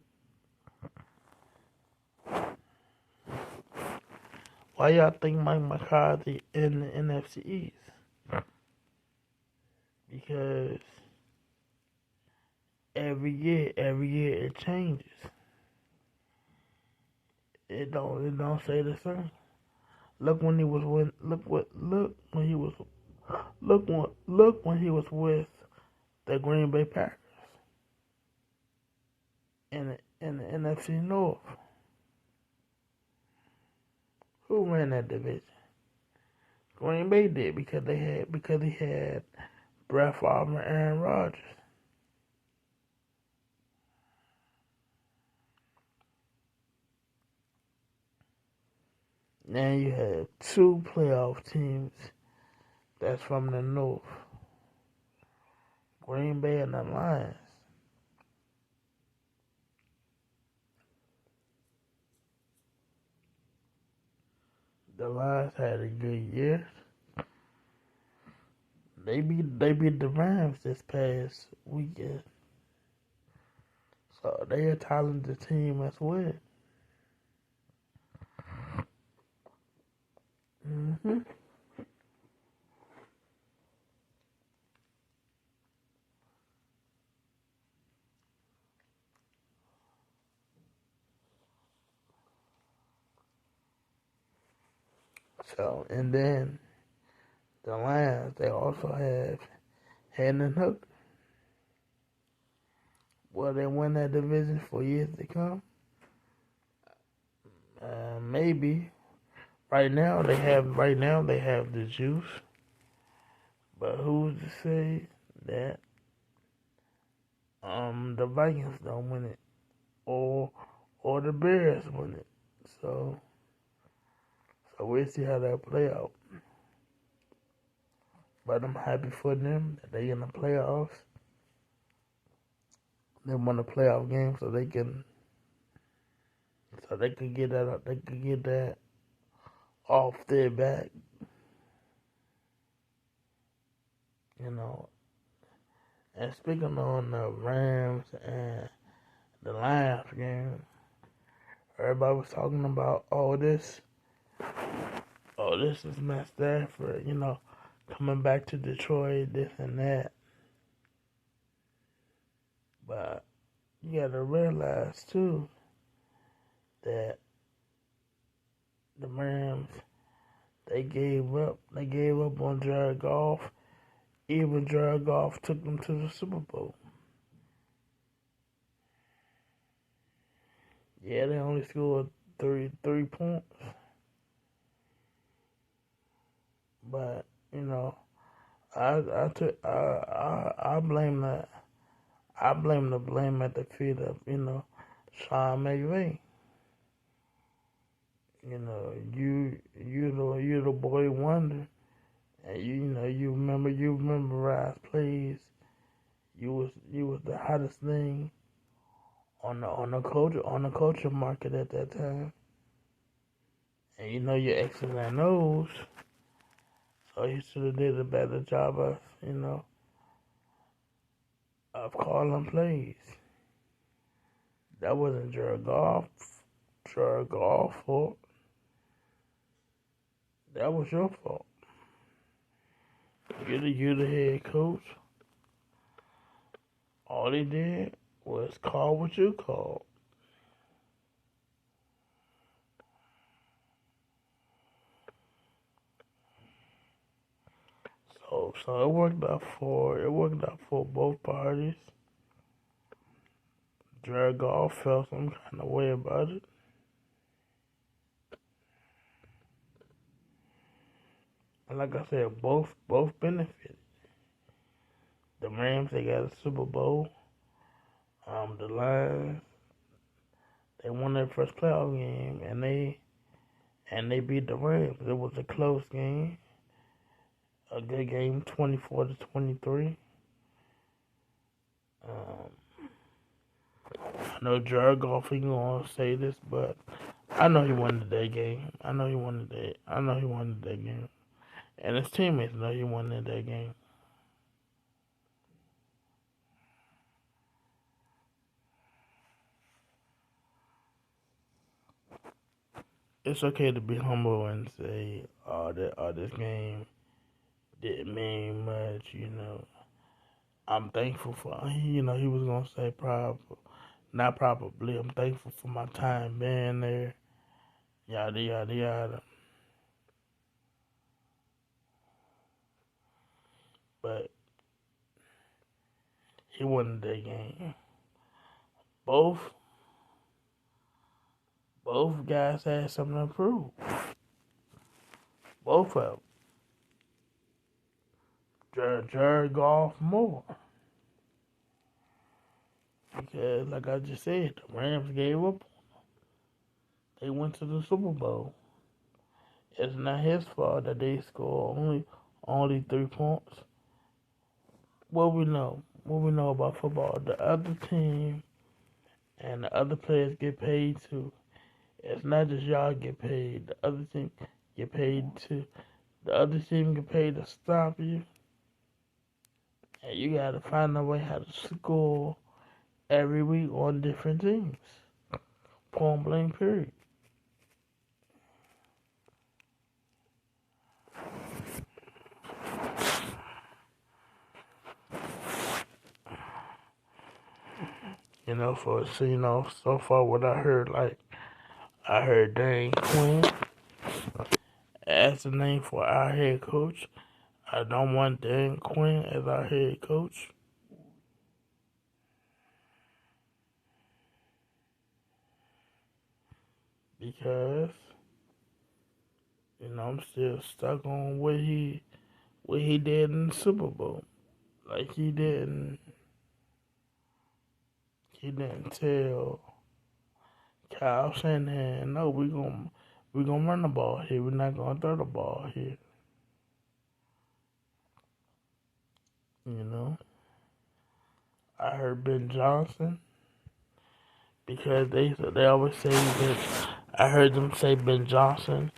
Why y'all think Mike McCarthy in the NFC East? Because every year it changes. It don't stay the same. Look when he was with look when he was with the Green Bay Packers in the NFC North. Who ran that division? Green Bay did because he had Brett Favre and Aaron Rodgers. Now you have two playoff teams that's from the North, Green Bay and the Lions. The Lions had a good year. They beat the Rams this past weekend, so they a talented team as well. hmm So and then the Lions they also have Hendon Hook. Will they win that division for years to come? Maybe. Right now they have the juice, but who's to say that the Vikings don't win it or the Bears win it? So we'll see how that play out. But I'm happy for them that they in the playoffs. They won the playoff game so they can get that off their back. You know. And speaking on the Rams and the Lions game, everybody was talking about this is Matt Stafford, coming back to Detroit, this and that. But you gotta realize too that the Rams they gave up on Jared Goff. Even Jared Goff took them to the Super Bowl. Yeah, they only scored three points, but I blame that. I blame the blame at the feet of Sean McVay. You the boy wonder, And you memorized plays. You was the hottest thing on the culture market at that time. And you know your X's and O's. So he should have did a better job of calling plays. That wasn't Jared Goff's fault. That was your fault. You the head coach. All he did was call what you called. So it worked out for both parties. Jared Goff felt some kind of way about it. And like I said, both benefited. The Rams, they got a Super Bowl. The Lions, they won their first playoff game, and they beat the Rams. It was a close game, a good game, 24-23. Um, I know Jared Goff ain't gonna say this, but I know he wanted that game. I know he wanted that game, and his teammates know he wanted that game. It's okay to be humble and say, this game didn't mean much." I'm thankful for, he was gonna say probably, not probably. I'm thankful for my time being there. Yada yada yada. But he wanted that game. Both both guys had something to prove. Both of them. Jared Goff more. Because, like I just said, the Rams gave up. They went to the Super Bowl. It's not his fault that they scored only 3 points. What we know about football, the other team and the other players get paid too. It's not just y'all get paid. The other team get paid too. The other team get paid to stop you, and you gotta find a way how to score every week on different teams. Point blank period. So far what I heard, like I heard Dan Quinn as the name for our head coach. I don't want Dan Quinn as our head coach because I'm still stuck on what he did in the Super Bowl. Like he didn't tell Kyle Shanahan, no, we gonna run the ball here. We're not gonna throw the ball here. You know, I heard Ben Johnson because they always say that. I heard them say Ben Johnson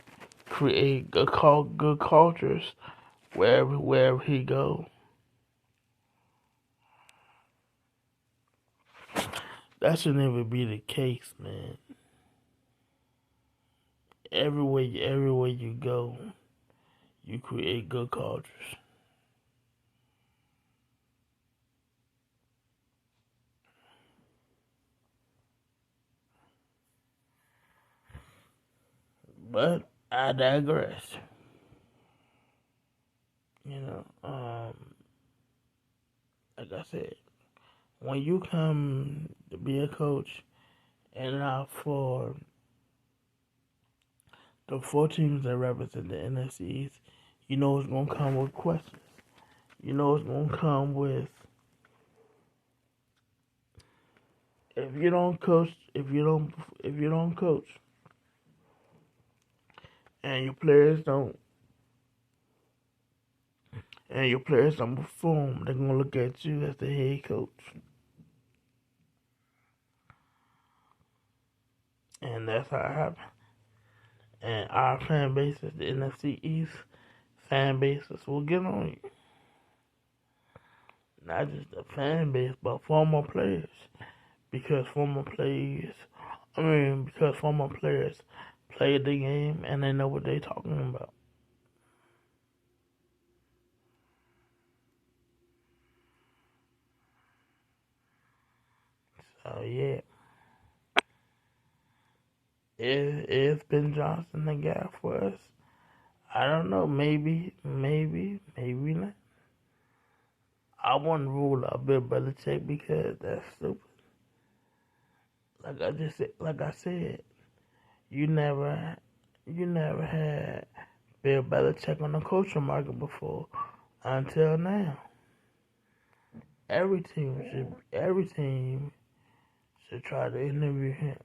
create good cultures wherever he go. That should never be the case, man. Everywhere you go, you create good cultures. But I digress. You know, like I said, when you come to be a coach and now for the four teams that represent the NFCs, you know it's gonna come with questions. You know it's gonna come with if you don't coach and your players don't and your players don't perform, they're gonna look at you as the head coach, and that's how it happens. And our fan bases, the NFC East fan bases, will get on you. Not just the fan base, but former players, because former players played the game and they know what they're talking about. So yeah, is Ben Johnson the guy for us? I don't know. Maybe not. I wouldn't rule out Bill Belichick because that's stupid. Like I said, you never had Bill Belichick on the coaching market before until now. Every team should try to interview him.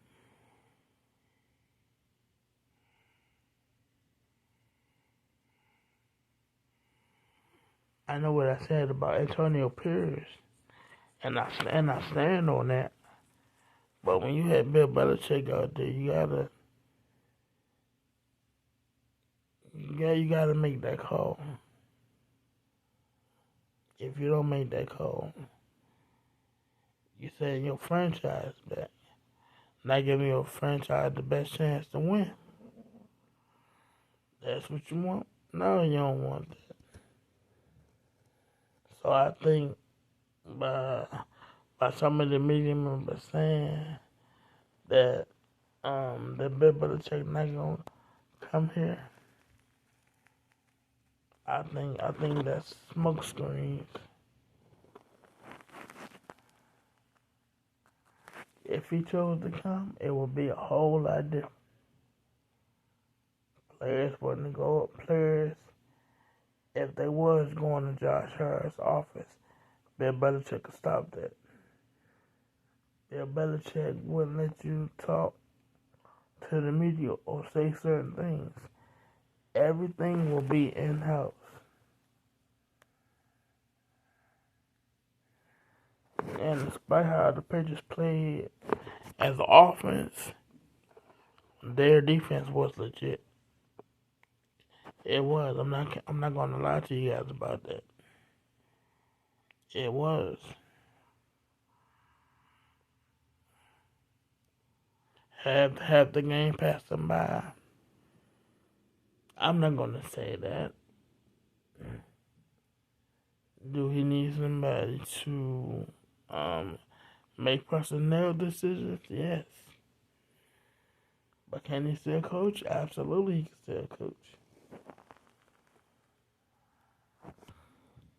I know what I said about Antonio Pierce, and I stand on that. But when you have Bill Belichick out there, you gotta make that call. If you don't make that call, you setting your franchise back, not giving your franchise the best chance to win. That's what you want? No, you don't want that. So I think by some of the media members saying that that Bill Belichick not gonna come here, I think that's smoke screens. If he chose to come, it would be a whole lot different. Players wouldn't go up. Players, if they was going to Josh Harris' office, Bill Belichick could stop that. Bill Belichick wouldn't let you talk to the media or say certain things. Everything will be in-house. And despite how the Patriots played as an offense, their defense was legit. It was. I'm not gonna lie to you guys about that. It was. Have the game pass them by. I'm not gonna say that. Do he need somebody to make personnel decisions? Yes. But can he still coach? Absolutely, he can still coach.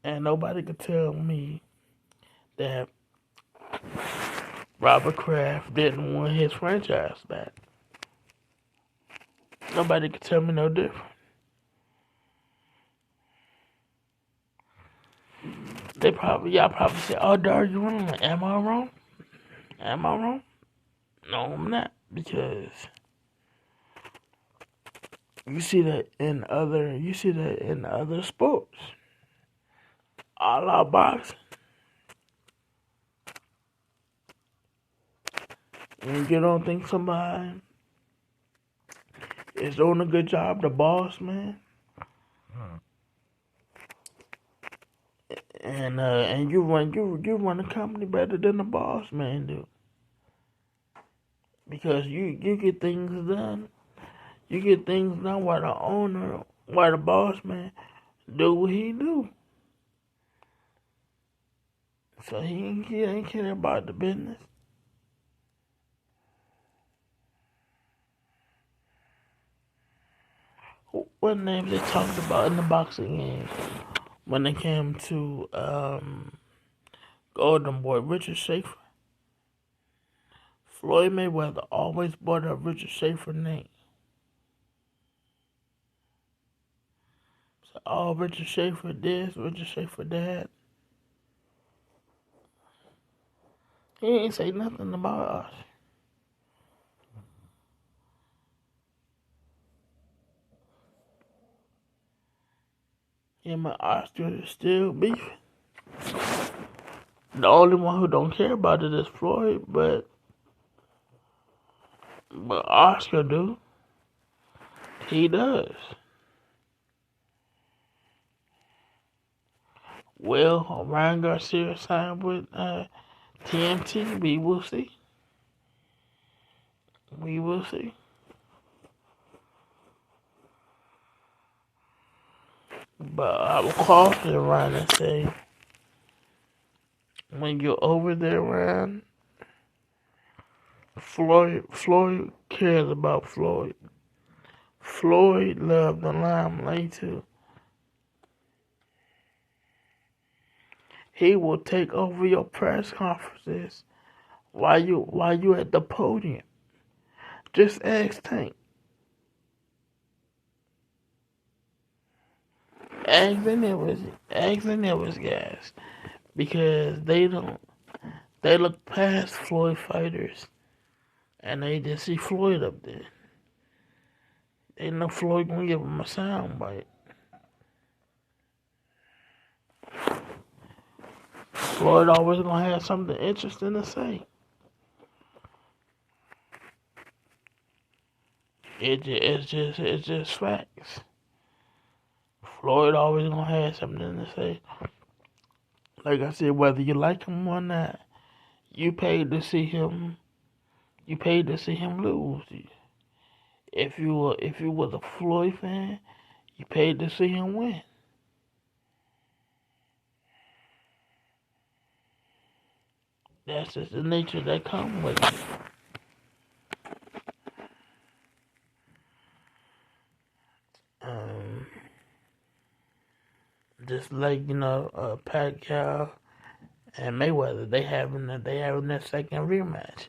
And nobody could tell me that Robert Kraft didn't want his franchise back. Nobody could tell me no different. Y'all probably say, "Oh, Dar, you wrong." Am I wrong? Am I wrong? No, I'm not, because you see that in other sports. All our boxing. And you don't think somebody is doing a good job, the boss man, and you run a company better than the boss man do, because you get things done. You get things done while the boss man do what he do. So he ain't care about the business. What names they talked about in the boxing game when it came to Golden Boy, Richard Schaefer. Floyd Mayweather always brought up Richard Schaefer's name. So, oh, Richard Schaefer this, Richard Schaefer that. He ain't say nothing about us. him and Oscar is still beefing. The only one who don't care about it is Floyd, but Oscar do. He does. Well, Ryan Garcia signed with TNT. We will see. We will see. But I will caution Ryan and say, when you're over there, Ryan, Floyd cares about Floyd. Floyd loved the limelight too. He will take over your press conferences while you at the podium. Just ask Tank. Ask the was guys. Because they look past Floyd fighters and they just see Floyd up there. They know Floyd gonna give them a sound bite. Floyd always gonna have something interesting to say. It's just facts. Floyd always gonna have something to say. Like I said, whether you like him or not, you paid to see him. You paid to see him lose. If you was a Floyd fan, you paid to see him win. That's just the nature that comes with it. Just like Pacquiao and Mayweather, they having their second rematch.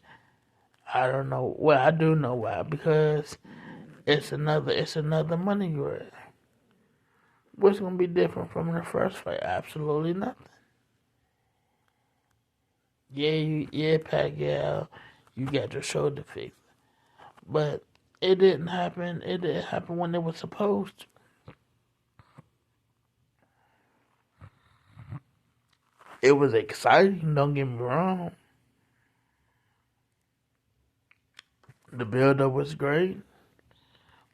I don't know. Well, I do know why, because it's another money grab. What's gonna be different from the first fight? Absolutely nothing. Yeah, Pacquiao, you got your shoulder fixed, but it didn't happen. It didn't happen when it was supposed to. It was exciting. Don't get me wrong. The build-up was great,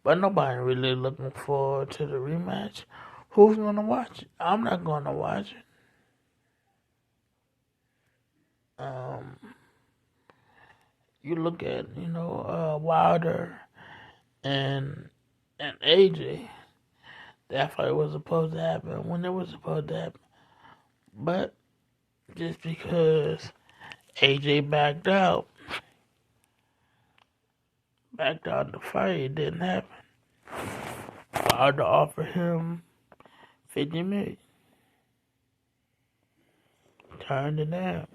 but nobody really looking forward to the rematch. Who's gonna watch it? I'm not gonna watch it. You look at Wilder and AJ. That fight was supposed to happen when it was supposed to happen, but just because AJ backed out the fight, it didn't happen. Wilder offered him $50 million, turned it down,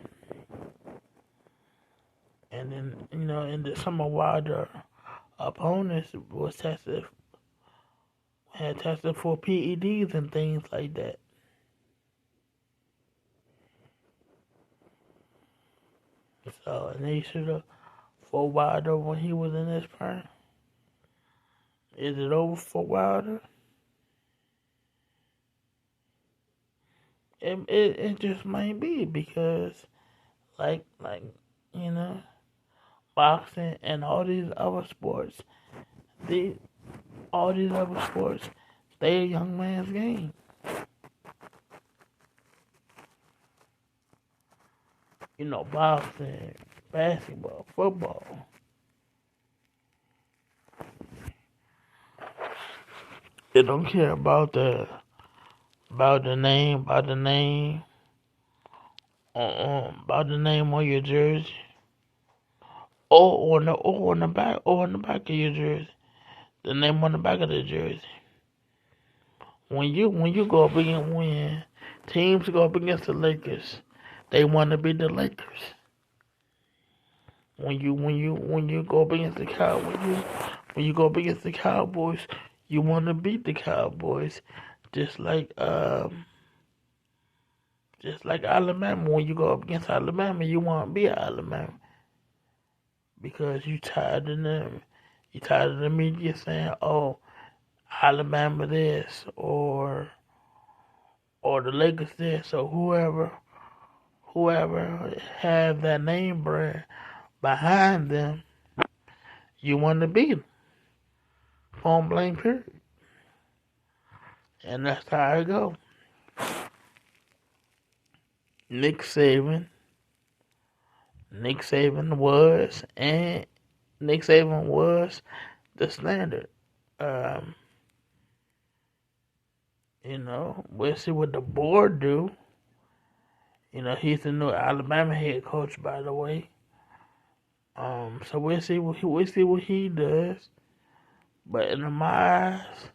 and then and then some of Wilder opponents had tested for PEDs and things like that. So, and they should have for Wilder when he was in his prime. Is it over for Wilder? It just might be because like you know boxing and all these other sports, they they a young man's game. Boxing, basketball, football. They don't care about the name, about the name on your jersey, or on the back of your jersey, the name on the back of the jersey. When you go up against when teams go up against the Lakers, they want to be the Lakers. When you go up against the Cowboys, when you go up against the Cowboys, you want to beat the Cowboys, just like Alabama. When you go up against Alabama, you want to be Alabama because you tired of them. You tired of the media saying, "Oh, Alabama this," or or the Lakers did. So whoever had that name brand behind them, you want to beat them. Point blank period. And that's how it go. Nick Saban. Nick Saban was and Nick Saban was the standard. Um, we'll see what the board do. He's the new Alabama head coach, by the way. So we'll see what he does. But in my eyes,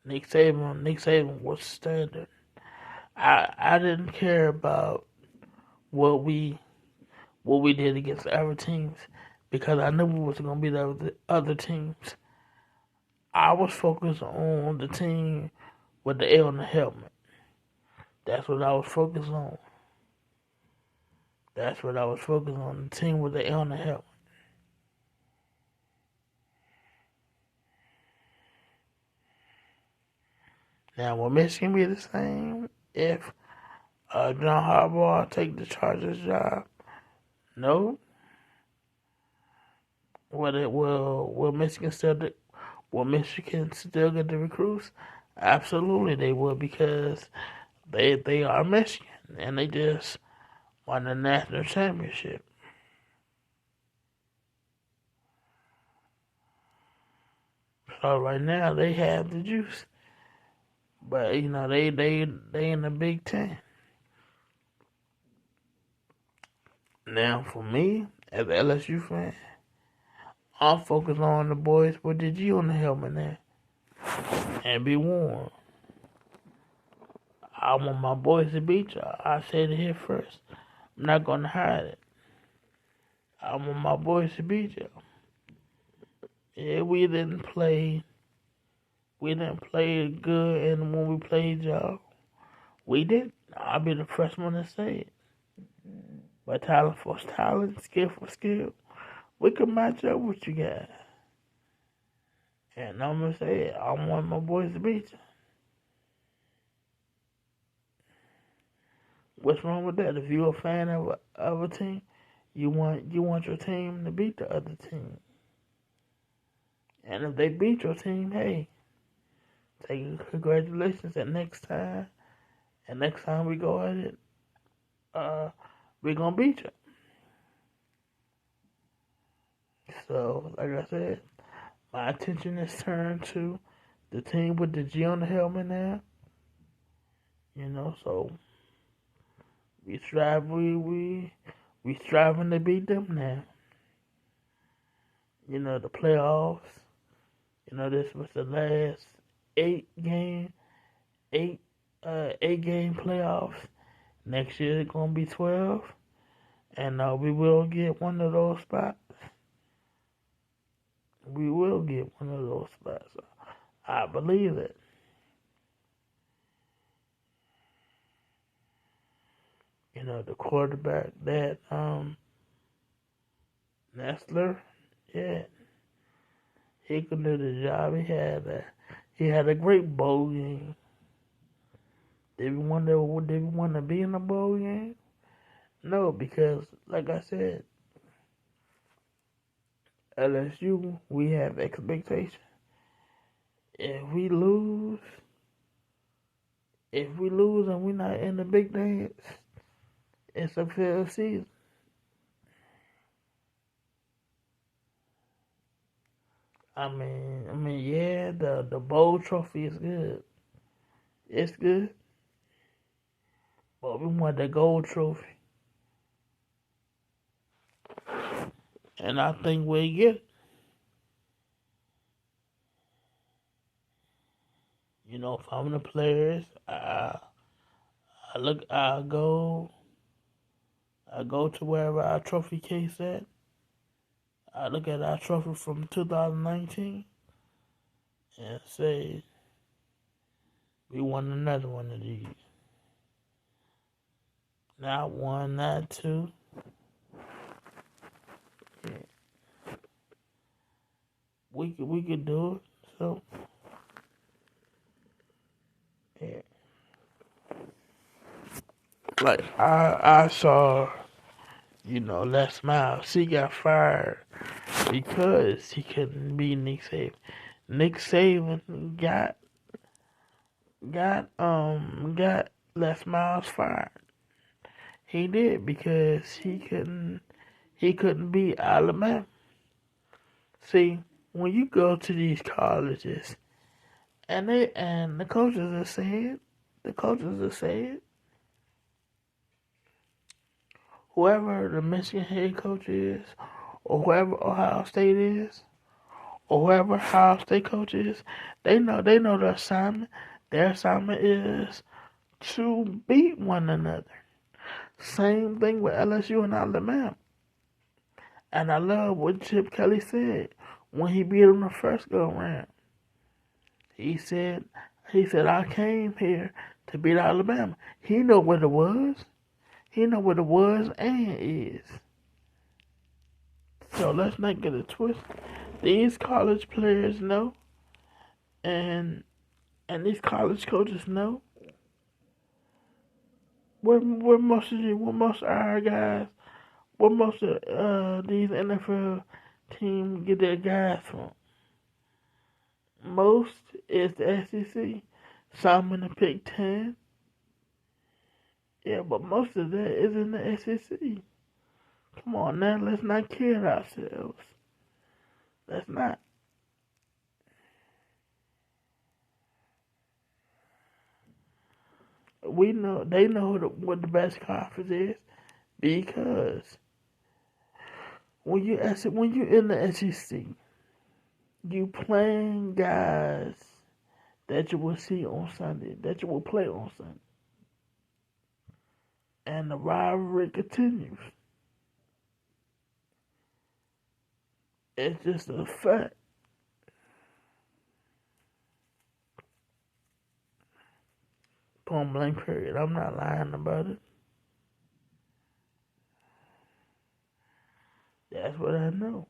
Nick Saban was standard. I didn't care about what we did against the other teams because I knew we was gonna be the other teams. I was focused on the team with the L in the helmet. That's what I was focused on. That's what I was focused on. The team with the L in the helmet. Now, will Michigan be the same if John Harbaugh take the Chargers job? No. Will Michigan still get the recruits? Absolutely, they will because they are Michigan and they just won the national championship. So right now they have the juice, but they in the Big Ten. Now for me as an LSU fan, I'm focused on the boys with the G on the helmet now and be warned. I want my boys to beat y'all. I said it here first. I'm not gonna hide it. I want my boys to beat y'all. Yeah, we didn't play good, and when we played y'all, we did. I'll be the first one to say it. But talent for talent, skill for skill, we can match up with you guys. And I'm gonna say it. I want my boys to beat you. What's wrong with that? If you're a fan of a team, you want your team to beat the other team. And if they beat your team, hey, say congratulations. And next time we go at it, we're gonna beat you. So, like I said, my attention is turned to the team with the G on the helmet now. So we striving to beat them now. The playoffs. This was the last eight game eight 8 game playoffs. Next year it's gonna be 12, and we will get one of those spots. We will get one of those spots. I believe it. The quarterback that Nestler, yeah, he could do the job. He had a great bowl game. Did we want to be in a bowl game? No, because like I said, LSU we have expectations. If we lose, and we're not in the big dance, it's a failed season. Yeah, the bowl trophy is good. It's good, but we want the gold trophy, and I think we get it. If I'm the players, I go to wherever our trophy case at. I look at our trophy from 2019 and say we won another one of these. Not one, not two. Yeah. We could do it. So yeah. Like I saw, Les Miles. He got fired because he couldn't beat Nick Saban. Nick Saban got Les Miles fired. He did because he couldn't beat Alabama. See, when you go to these colleges and the coaches are saying, whoever the Michigan head coach is, or whoever Ohio State is, or whoever Ohio State coach is, they know their assignment. Their assignment is to beat one another. Same thing with LSU and Alabama. And I love what Chip Kelly said when he beat them the first go round. He said, I came here to beat Alabama. He know what it was. He know what it was and is. So let's not get it twisted. These college players know, and these college coaches know. Where most of our guys, where most of these NFL teams get their guys from? Most is the SEC. Some in the Big Ten. Yeah, but most of that is in the SEC. Come on now, let's not kid ourselves. Let's not. We know they know what the best conference is because when you in the SEC, you playing guys that you will see on Sunday, that you will play on Sunday, and the rivalry continues. It's just a fact. Point blank period. I'm not lying about it. That's what I know.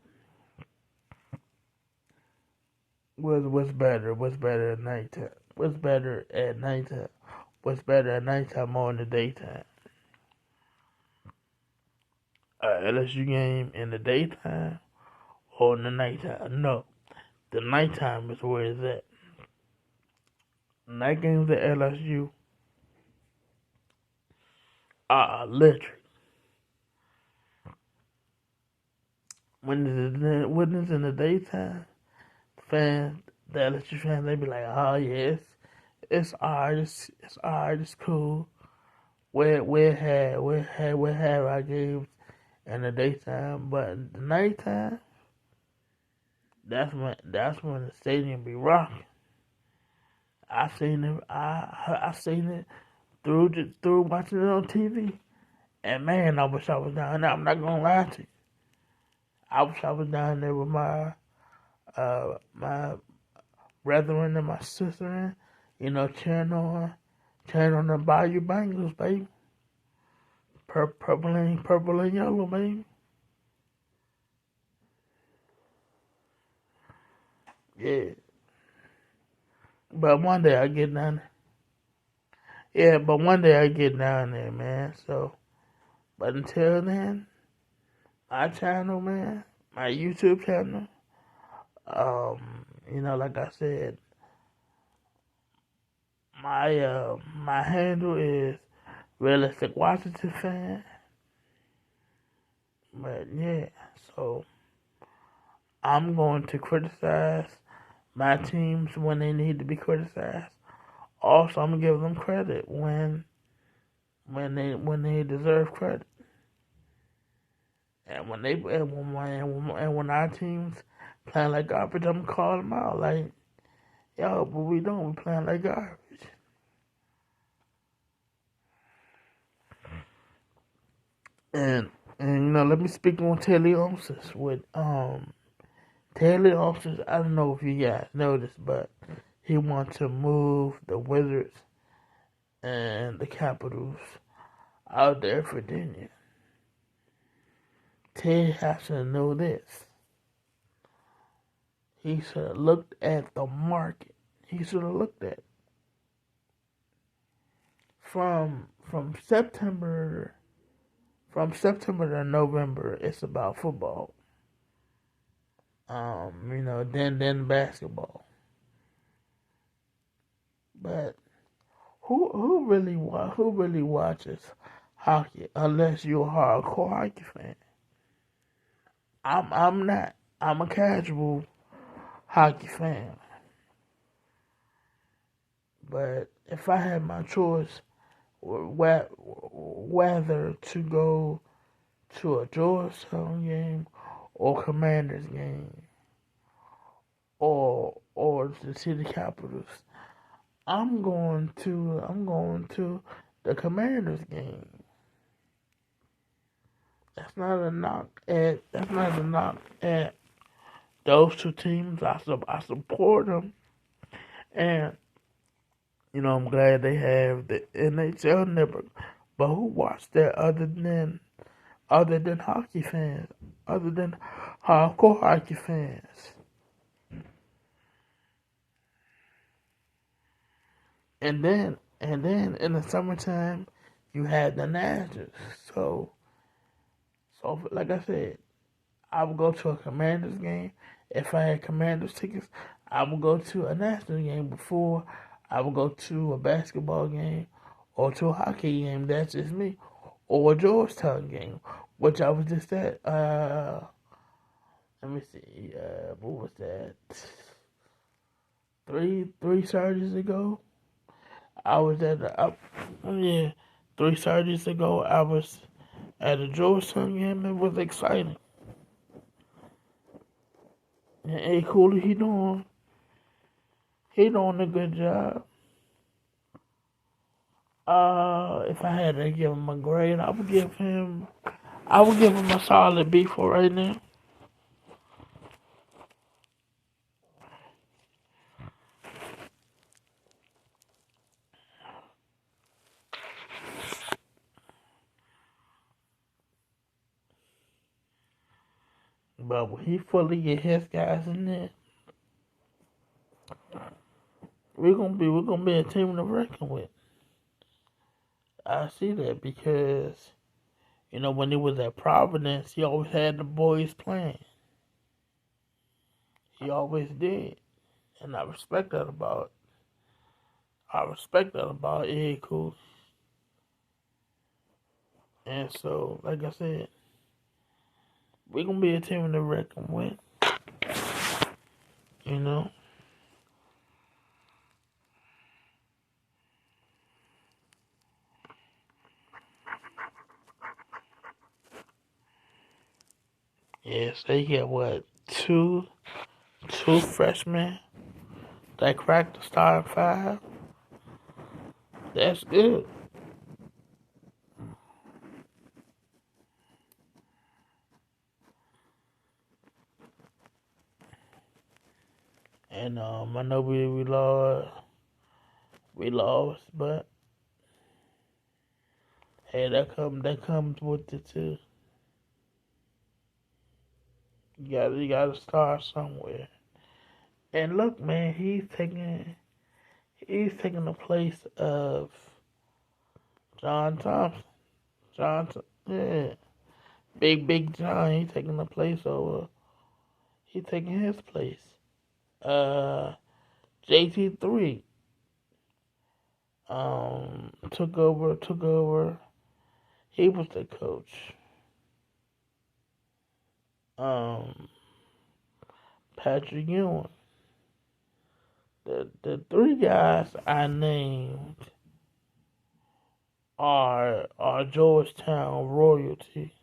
What's better? What's better at nighttime? What's better at nighttime? What's better at nighttime or in the daytime? LSU game in the daytime or in the nighttime? No, the nighttime is where it's at. Night games at LSU are electric. When it's in the daytime, fans, the LSU fans, they be like, oh yes, it's alright, it's alright, it's cool. We have our games in the daytime, but the nighttime, that's when the stadium be rocking. I seen it through watching it on TV, and man, I wish I was down there. I'm not gonna lie to you. I wish I was down there with my brethren and my sister, and cheering on the Bayou Bengals, baby. Purple and yellow, baby. Yeah. But one day I get down there. Yeah, but one day I get down there, man. So, but until then, my channel, man, my YouTube channel, like I said, my handle is Realistic Washington Fan. But yeah, so I'm going to criticize my teams when they need to be criticized. Also, I'm gonna give them credit when they deserve credit, and when our teams playing like garbage, I'm gonna call them out like, yo, but we don't. We playing like garbage. And let me speak on Taylor Olmstead with Taylor Olmstead. I don't know if you guys noticed, but he wants to move the Wizards and the Capitals out there, Virginia. Ted has to know this. He should have looked at the market. He should have looked at from from September to November, it's about football. Then basketball. But who really watches hockey unless you're a hardcore hockey fan? I'm not. I'm a casual hockey fan. But if I had my choice whether to go to a Georgetown game or Commanders game or the City Capitals, I'm going to the Commanders game. That's not a knock at those two teams. I support them, and I'm glad they have the NHL network. But who watched that other than hockey fans, other than hardcore hockey fans? And then in the summertime, you had the Nationals. So like I said, I would go to a Commanders game. If I had Commanders tickets, I would go to a National game before I would go to a basketball game or to a hockey game. That's just me. Or a Georgetown game, which I was just at. Let me see. What was that? Three Saturdays ago. I was at yeah, 3 Saturdays ago. I was at a Georgetown game. It was exciting. And A. Cooley, he doing a good job. If I had to give him a grade, I would give him a solid B for right now. But when he fully get his guys in there, we're gonna be a team to reckon with. I see that because when he was at Providence, he always had the boys playing. He always did, and I respect that about Ed Cool. And so, like I said, we're gonna be a team to reckon with. You know, yes, they get what two freshmen that cracked the starting five. That's good. And I know we lost, but hey, that comes with it too. You gotta start somewhere. And look, man, he's taking the place of John Thompson. Yeah, Big John. He's taking his place. Uh, JT3 took over. He was the coach. Um, Patrick Ewing. The three guys I named are Georgetown royalty.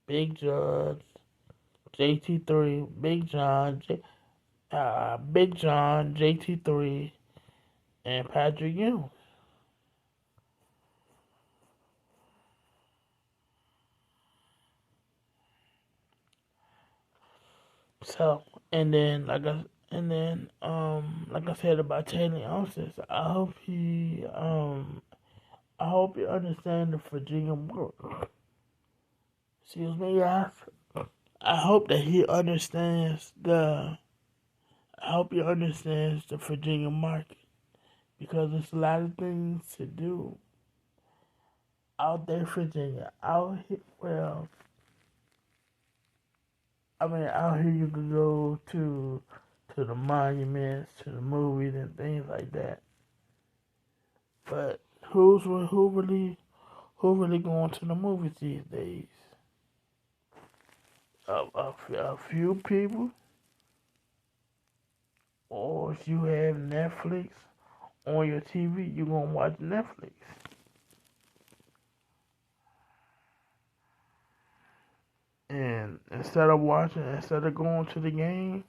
Big John, JT3, Big John, JT3, and Patrick Ewing. So, like I said about Taylor Ounces, I hope he understand the Virginia market. Excuse me, guys. I hope that he understands the. I hope he understands the Virginia market. because there's a lot of things to do out there, Virginia. Out here, well, I mean, out here you could go to the monuments, to the movies and things like that. But who really going to the movies these days? A few people, or if you have Netflix on your TV, you gonna watch Netflix. And instead of going to the game,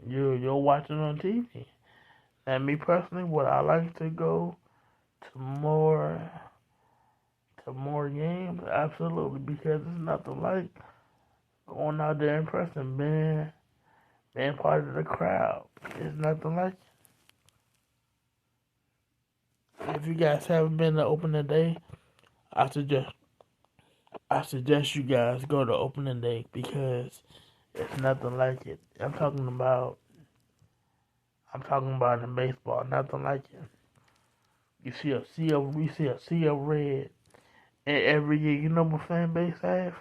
you'll watch it on TV. And me personally, what I like to go to more games, absolutely, because it's nothing like going out there in person, being part of the crowd. It's nothing like it. If you guys haven't been to opening day, I suggest I suggest you guys go to opening day because it's nothing like it. I'm talking about in baseball, nothing like it. We see a sea of red, and every year, you know what fan base have?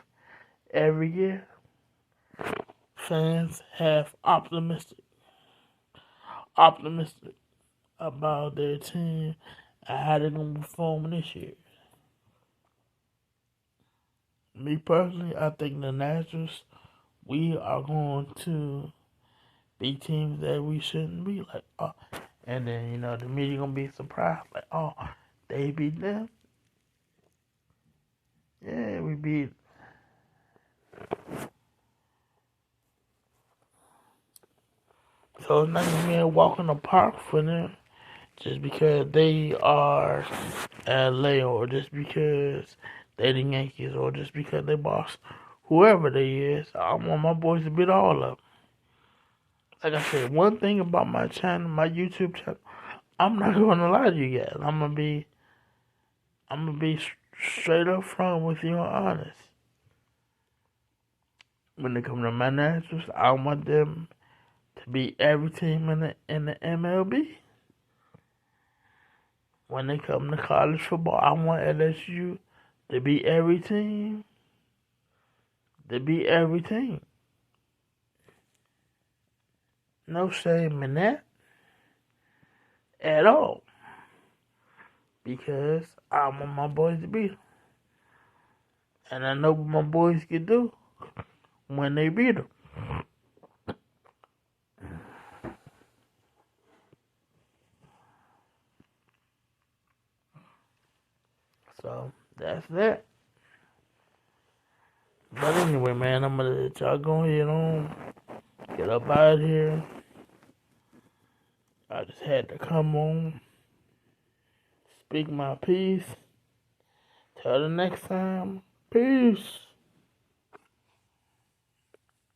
Every year, fans have optimistic about their team and how they're gonna perform this year. Me personally, I think the Nationals, we are going to be teams that we shouldn't be like. Oh, and then the media gonna be surprised like, oh, they beat them. Yeah, we beat. So it's not gonna be a walk in the park for them just because they are LA or just because they the Yankees or just because they boss whoever they is. I want my boys to beat all of them. Like I said, one thing about my channel, my YouTube channel, I'm not gonna lie to you guys. I'm gonna be straight up front with you and honest. When they come to my Nationals, I want them to beat every team in the MLB. When they come to college football, I want LSU to beat every team. To beat every team. No shame in that at all. Because I want my boys to beat them. And I know what my boys can do when they beat them. So, that's that. But anyway, man, I'm gonna let y'all go ahead on. Get up out of here. I just had to come on. Speak my piece. Till the next time. Peace.